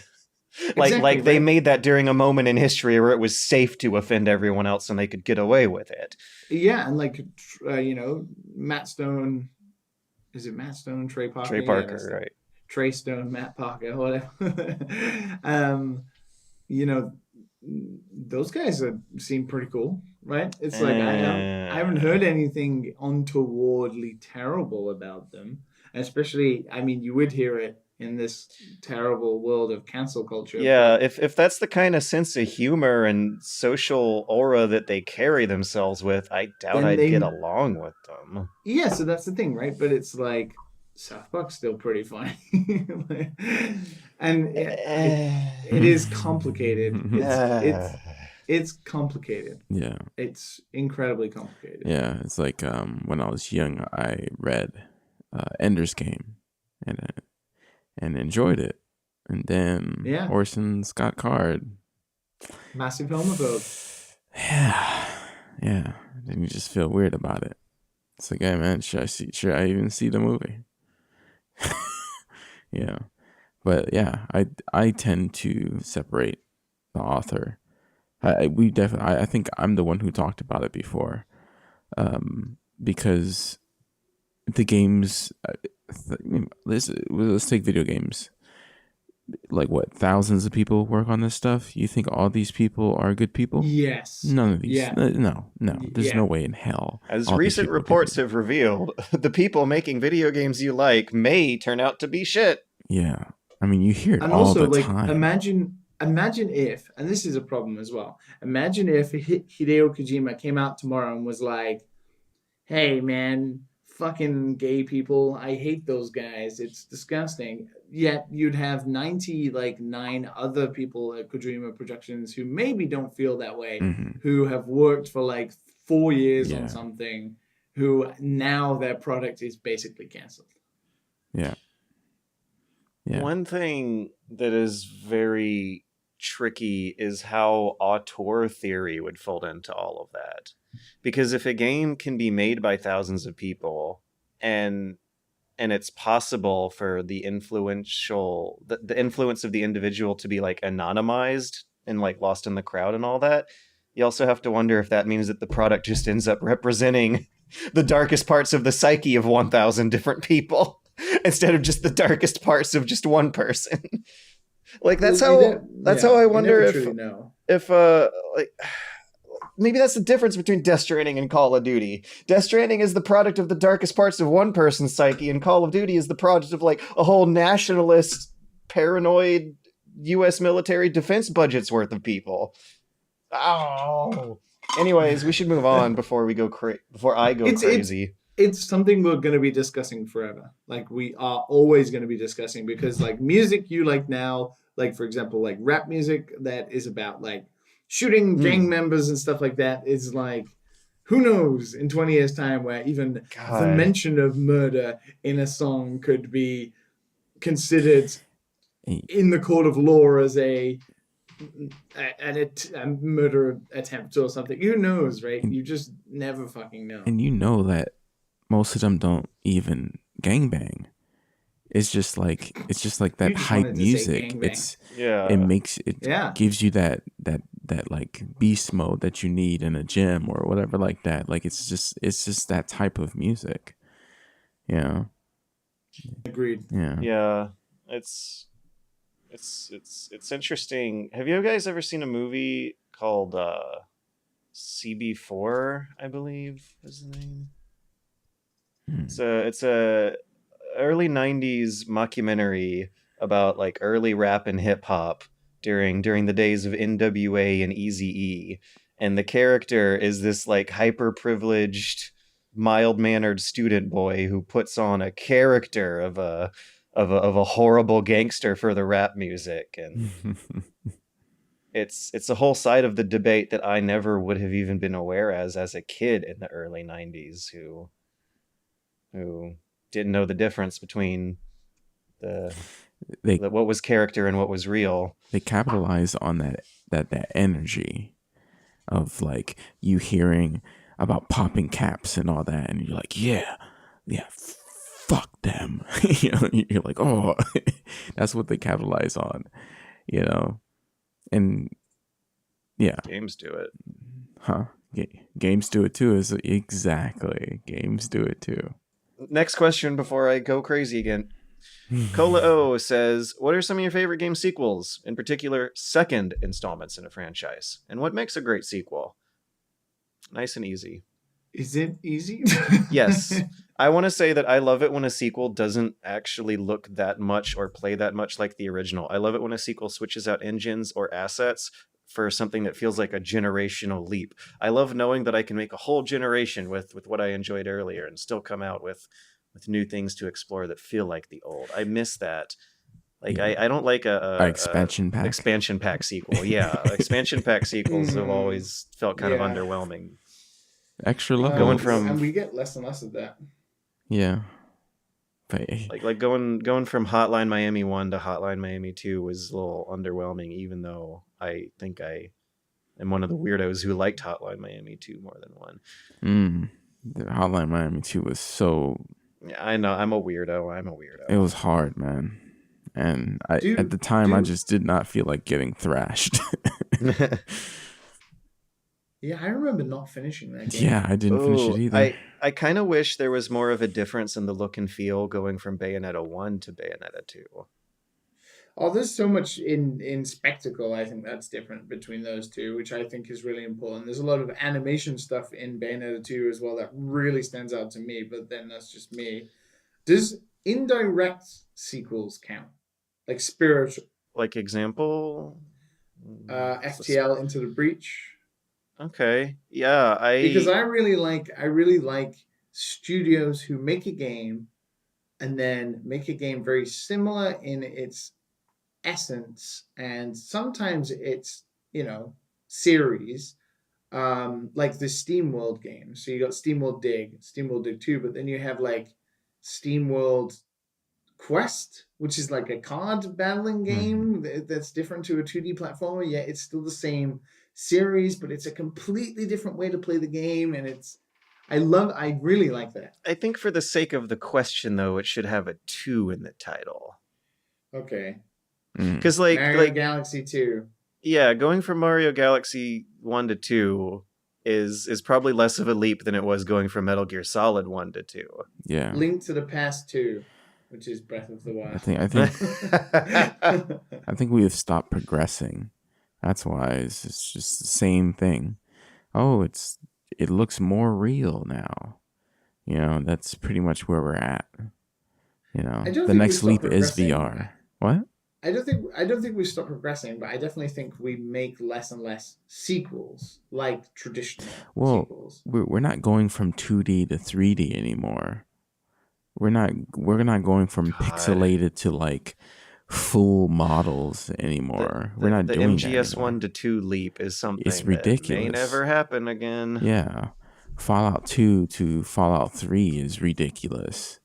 Like they made that during a moment in history where it was safe to offend everyone else and they could get away with it. Yeah, and like Matt Stone, is it Matt Stone, Trey Parker? Trey Parker, right? Trey Stone, Matt Parker, whatever. Those guys seem pretty cool, right? It's like I haven't heard anything untowardly terrible about them. Especially, I mean, you would hear it in this terrible world of cancel culture. Yeah, if that's the kind of sense of humor and social aura that they carry themselves with, I doubt I'd get along with them. Yeah, so that's the thing, right? But it's like South Park's still pretty funny. And it is complicated. It's complicated. Yeah. It's incredibly complicated. Yeah, it's like when I was young, I read Ender's Game and enjoyed it. And then Orson Scott Card. Massive homophobe. Yeah. Then you just feel weird about it. It's like, hey man, should I even see the movie? Yeah. But yeah, I tend to separate the author. I think I'm the one who talked about it before, because the games. Let's take video games. Like what, thousands of people work on this stuff? You think all these people are good people? Yes. None of these. Yeah. No. There's no way in hell. As recent reports have revealed, the people making video games you like may turn out to be shit. Yeah. I mean, you hear it and all also, the time. Imagine if, and this is a problem as well, imagine if Hideo Kojima came out tomorrow and was like, hey man, fucking gay people, I hate those guys, it's disgusting. Yet you'd have 99 other people at Kojima Productions who maybe don't feel that way, who have worked for like 4 years on something, who now their product is basically canceled. Yeah. Yeah. One thing that is very tricky is how auteur theory would fold into all of that. Because if a game can be made by thousands of people and it's possible for the the influence of the individual to be like anonymized and like lost in the crowd and all that, you also have to wonder if that means that the product just ends up representing the darkest parts of the psyche of 1,000 different people instead of just the darkest parts of just one person. Like that's how I wonder you if truly know. like maybe that's the difference between Death Stranding and Call of Duty. Death Stranding is the product of the darkest parts of one person's psyche, and Call of Duty is the product of like a whole nationalist, paranoid U.S. military defense budget's worth of people. Oh. Anyways, we should move on before I go crazy. It's something we're going to be discussing forever. Like we are always going to be discussing, because like music you like now, like for example, like rap music that is about like shooting gang members and stuff like that, is like, who knows in 20 years time where even the mention of murder in a song could be considered in the court of law as a murder attempt or something. Who knows, right? You just never fucking know. And you know that most of them don't even gangbang. It's just like that hype music. It gives you that like beast mode that you need in a gym or whatever like that. Like it's just that type of music. Yeah. Agreed. Yeah. Yeah. It's interesting. Have you guys ever seen a movie called CB4, I believe is the name? It's a early 90s mockumentary about like early rap and hip hop during the days of NWA and Eazy-E. And the character is this like hyper privileged, mild mannered student boy who puts on a character of a horrible gangster for the rap music. And it's a whole side of the debate that I never would have even been aware as a kid in the early 90s who didn't know the difference between what was character and what was real. They capitalize on that energy of like you hearing about popping caps and all that, and you're like, yeah, fuck them. You know, you're like, oh, that's what they capitalize on, you know. And yeah, games do it, huh? Games do it too. Exactly, games do it too. Next question before I go crazy again. Cola O says, what are some of your favorite game sequels, in particular second installments in a franchise, and what makes a great sequel? Nice and easy. Is it easy? Yes. I want to say that I love it when a sequel doesn't actually look that much or play that much like the original. I love it when a sequel switches out engines or assets for something that feels like a generational leap. I love knowing that I can make a whole generation with what I enjoyed earlier and still come out with new things to explore that feel like the old. I miss that. Like I don't like a expansion pack sequel. Yeah, expansion pack sequels have always felt kind of underwhelming. Extra level and we get less and less of that. Yeah. But like going from Hotline Miami 1 to Hotline Miami 2 was a little underwhelming, even though I think I am one of the weirdos who liked Hotline Miami 2 more than 1. The Hotline Miami 2 was so... Yeah, I know. I'm a weirdo. It was hard, man. And at the time, I just did not feel like getting thrashed. Yeah, I remember not finishing that game. Yeah, I didn't finish it either. I kind of wish there was more of a difference in the look and feel going from Bayonetta 1 to Bayonetta 2. Oh, there's so much in spectacle. I think that's different between those two, which I think is really important. There's a lot of animation stuff in Bayonetta 2 as well that really stands out to me, but then that's just me. Does indirect sequels count? Like spiritual? Like example? FTL Into the Breach. Okay. Yeah, because I really like studios who make a game and then make a game very similar in its essence, and sometimes it's, series, like the SteamWorld games. So you got SteamWorld Dig 2, but then you have like SteamWorld Quest, which is like a card battling game that's different to a 2D platformer. Yeah, it's still the same series, but it's a completely different way to play the game, and I really like that. I think for the sake of the question, though, it should have a 2 in the title. Okay. Because Mario Galaxy 2. Yeah, going from Mario Galaxy 1 to 2 is probably less of a leap than it was going from Metal Gear Solid 1 to 2. Yeah. Link to the Past 2, which is Breath of the Wild. I think we have stopped progressing. That's why it's just the same thing. Oh, it looks more real now. You know, that's pretty much where we're at. You know, the next leap is VR. What? I don't think we stop progressing, but I definitely think we make less and less sequels, like traditional sequels. We're not going from 2D to 3D anymore. We're not going from pixelated to like full models anymore. We're not doing the MGS 1 to 2 leap is something it's ridiculous. That may never happen again. Yeah. Fallout 2 to Fallout 3 is ridiculous.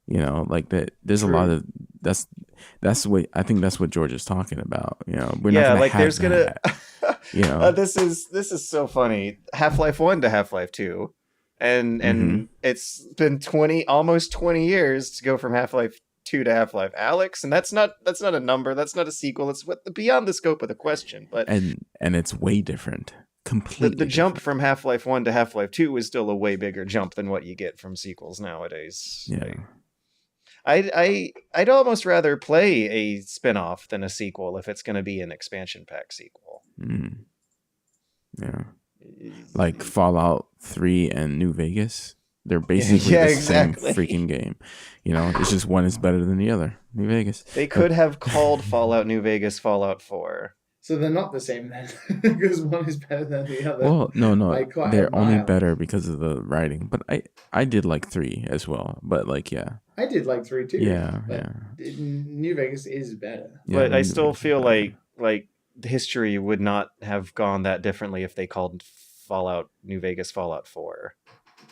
You know, like that. There's a lot of that's what I think that's what George is talking about. You know, we're not gonna like have there's that. gonna. You know, this is so funny. Half-Life 1 to Half-Life 2, and it's been almost 20 years to go from Half-Life 2 to Half-Life Alyx, and that's not a number. That's not a sequel. It's beyond the scope of the question. But and it's way different. Completely. The jump from Half-Life 1 to Half-Life 2 is still a way bigger jump than what you get from sequels nowadays. Yeah. I'd almost rather play a spin-off than a sequel if it's going to be an expansion pack sequel. Yeah. Like Fallout 3 and New Vegas. They're basically same freaking game. You know, it's just one is better than the other. New Vegas. They could have called Fallout New Vegas Fallout 4. So they're not the same then, because one is better than the other. Well, no, they're only better because of the writing. But I did like 3 as well. But like, yeah, I did like 3 too. Yeah, New Vegas is better. Yeah, but I still feel like history would not have gone that differently if they called Fallout New Vegas Fallout 4.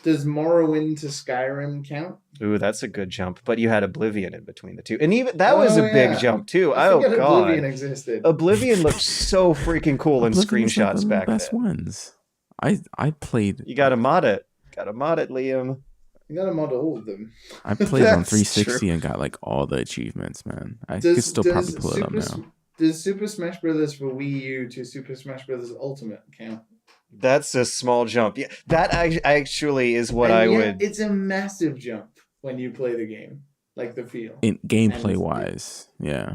Does Morrowind to Skyrim count? Ooh, that's a good jump. But you had Oblivion in between the two. And even that was a big jump too. I forgot Oblivion existed. Oblivion looked so freaking cool in screenshots like back then. Best ones. I played. You gotta mod it. Liam. You gotta mod all of them. I played on 360 and got like all the achievements, man. I could still probably pull it up now. Does Super Smash Brothers for Wii U to Super Smash Brothers Ultimate count? That's a small jump. Yeah, that actually is what I would. It's a massive jump when you play the game, like the feel. In gameplay wise, yeah.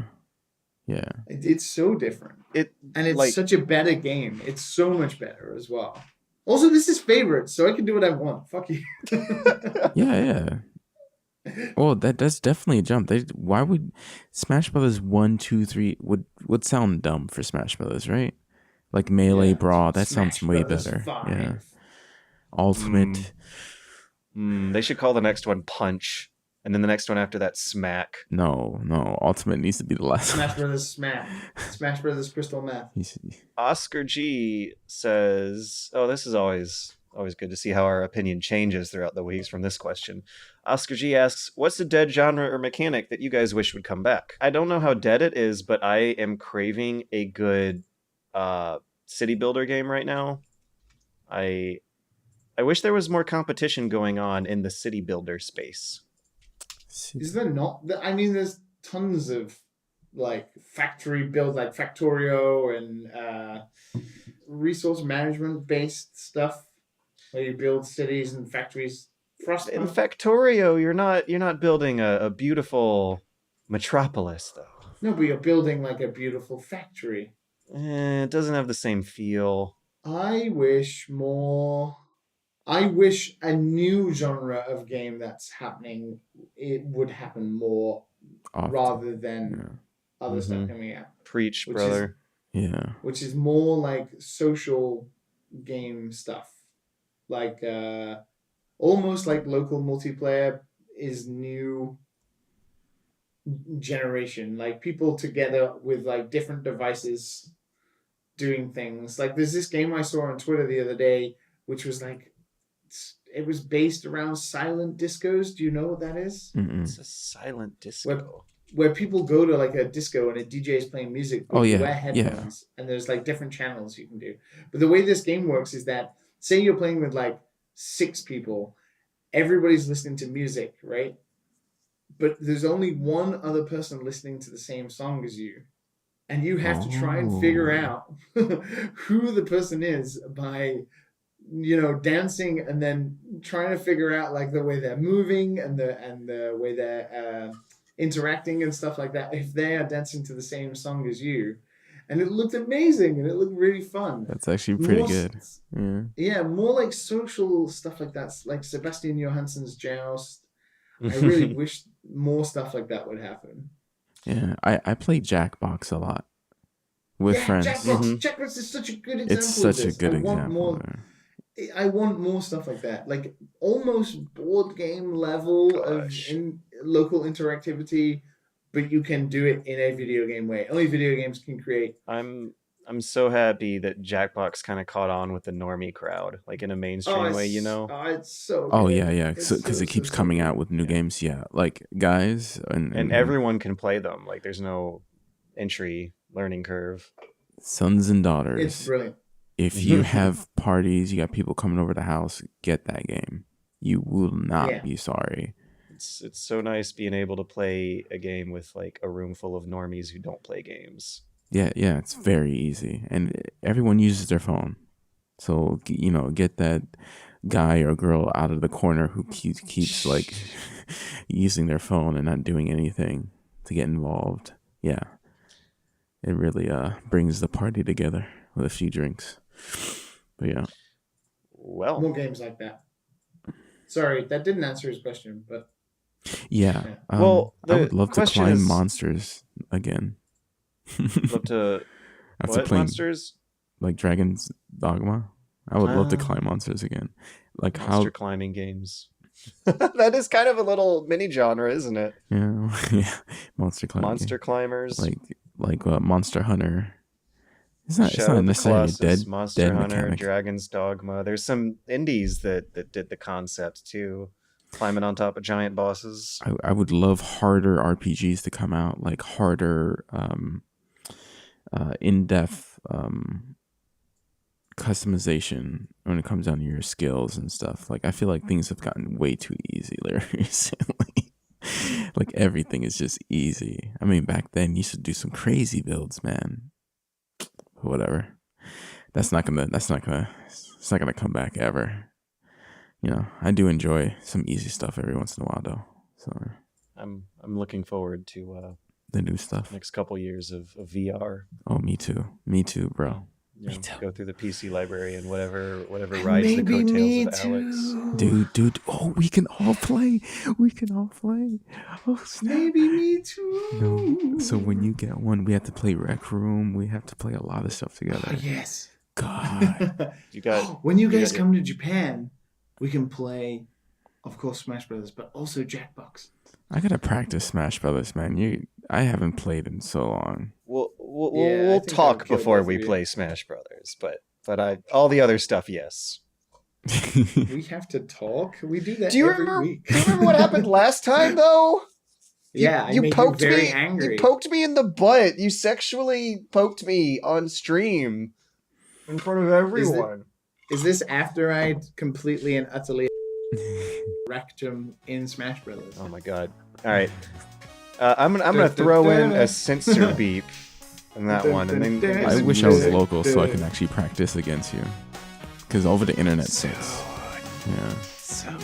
It's so different. It's like, such a better game. It's so much better as well. Also, this is favorite, so I can do what I want. Fuck you. Yeah. Well, that's definitely a jump. Why would Smash Brothers 1, 2, 3 would sound dumb for Smash Brothers, right? Like Melee Brawl, that sounds way better. 5. Yeah. Ultimate. They should call the next one Punch, and then the next one after that Smack. No. Ultimate needs to be the last Smash Brothers Smack. Smash Brothers Crystal Meth. Oscar G says, "Oh, this is always good to see how our opinion changes throughout the weeks from this question." Oscar G asks, "What's the dead genre or mechanic that you guys wish would come back?" I don't know how dead it is, but I am craving a good city builder game right now. I wish there was more competition going on in the city builder space. Is there not? I mean, there's tons of like factory build, like Factorio and resource management based stuff where you build cities and factories. In Factorio, you're not building a beautiful metropolis though. No, but you're building like a beautiful factory. It doesn't have the same feel. I wish a new genre of game that's happening, it would happen more often, rather than other stuff coming out. Preach, brother. Which is more like social game stuff. Like almost like local multiplayer is new generation. Like people together with like different devices doing things. Like there's this game I saw on Twitter the other day, which was like it was based around silent discos. Do you know what that is? Mm-mm. It's a silent disco. Where people go to like a disco and a DJ is playing music, but you wear headphones and there's like different channels you can do. But the way this game works is that, say you're playing with like 6 people, everybody's listening to music, right? But there's only one other person listening to the same song as you. And you have to try and figure out who the person is by, dancing and then trying to figure out like the way they're moving and the way they're interacting and stuff like that, if they are dancing to the same song as you. And it looked amazing and it looked really fun. That's actually pretty good. Yeah, more like social stuff like that, like Sebastian Johansson's Joust. I really wish more stuff like that would happen. Yeah, I play Jackbox a lot with friends. Jackbox is such a good example. It's such a good example. I want more stuff like that, like almost board game level of local interactivity, but you can do it in a video game way. Only video games can create. I'm so happy that Jackbox kind of caught on with the normie crowd, like in a mainstream way, Oh, it's so good. Oh yeah, because it keeps coming out with new games. Yeah, like guys and everyone can play them. Like there's no entry learning curve. Sons and daughters. It's brilliant. If you have parties, you got people coming over the house, get that game. You will not be sorry. It's so nice being able to play a game with like a room full of normies who don't play games. Yeah, it's very easy. And everyone uses their phone. So, get that guy or girl out of the corner who keeps like using their phone and not doing anything to get involved. Yeah. It really brings the party together with a few drinks. But yeah. Well, more games like that. Sorry, that didn't answer his question, but yeah. Well, I would love to climb monsters again. Love to what monsters? Like Dragon's Dogma. I would love to climb monsters again. Like monster climbing games. That is kind of a little mini genre, isn't it? Yeah. Monster climbing. Monster climbers. Like Monster Hunter. It's not necessarily dead. Monster Hunter, mechanic. Dragon's Dogma. There's some indies that did the concept too, climbing on top of giant bosses. I would love harder RPGs to come out, like harder, in-depth customization when it comes down to your skills and stuff. Like I feel like things have gotten way too easy recently. Like everything is just easy. I mean, back then you used to do some crazy builds, man. Whatever. It's not gonna come back ever. I do enjoy some easy stuff every once in a while though. So I'm looking forward to the new stuff. Next couple years of VR. Oh, me too, bro. Me too. Go through the PC library and whatever rides the coattails of Alex. Dude. Oh, we can all play. Oh, snap. Maybe me too. No. So when you get one, we have to play Rec Room. We have to play a lot of stuff together. Oh, yes. God. When you guys come to Japan, we can play, of course, Smash Brothers, but also Jackbox. I gotta practice Smash Brothers, man. I haven't played in so long. We'll talk before we play Smash Brothers, but all the other stuff, yes. We have to talk. We do that every week. Do you remember what happened last time, though? You poked me. Angry. You poked me in the butt. You sexually poked me on stream in front of everyone. Is this after I completely and utterly wrecked him in Smash Brothers? Oh my god! All right, I'm gonna throw in a censor beep in that one, and then I wish I was local so I can actually practice against you, because over the internet sucks. Yeah. So.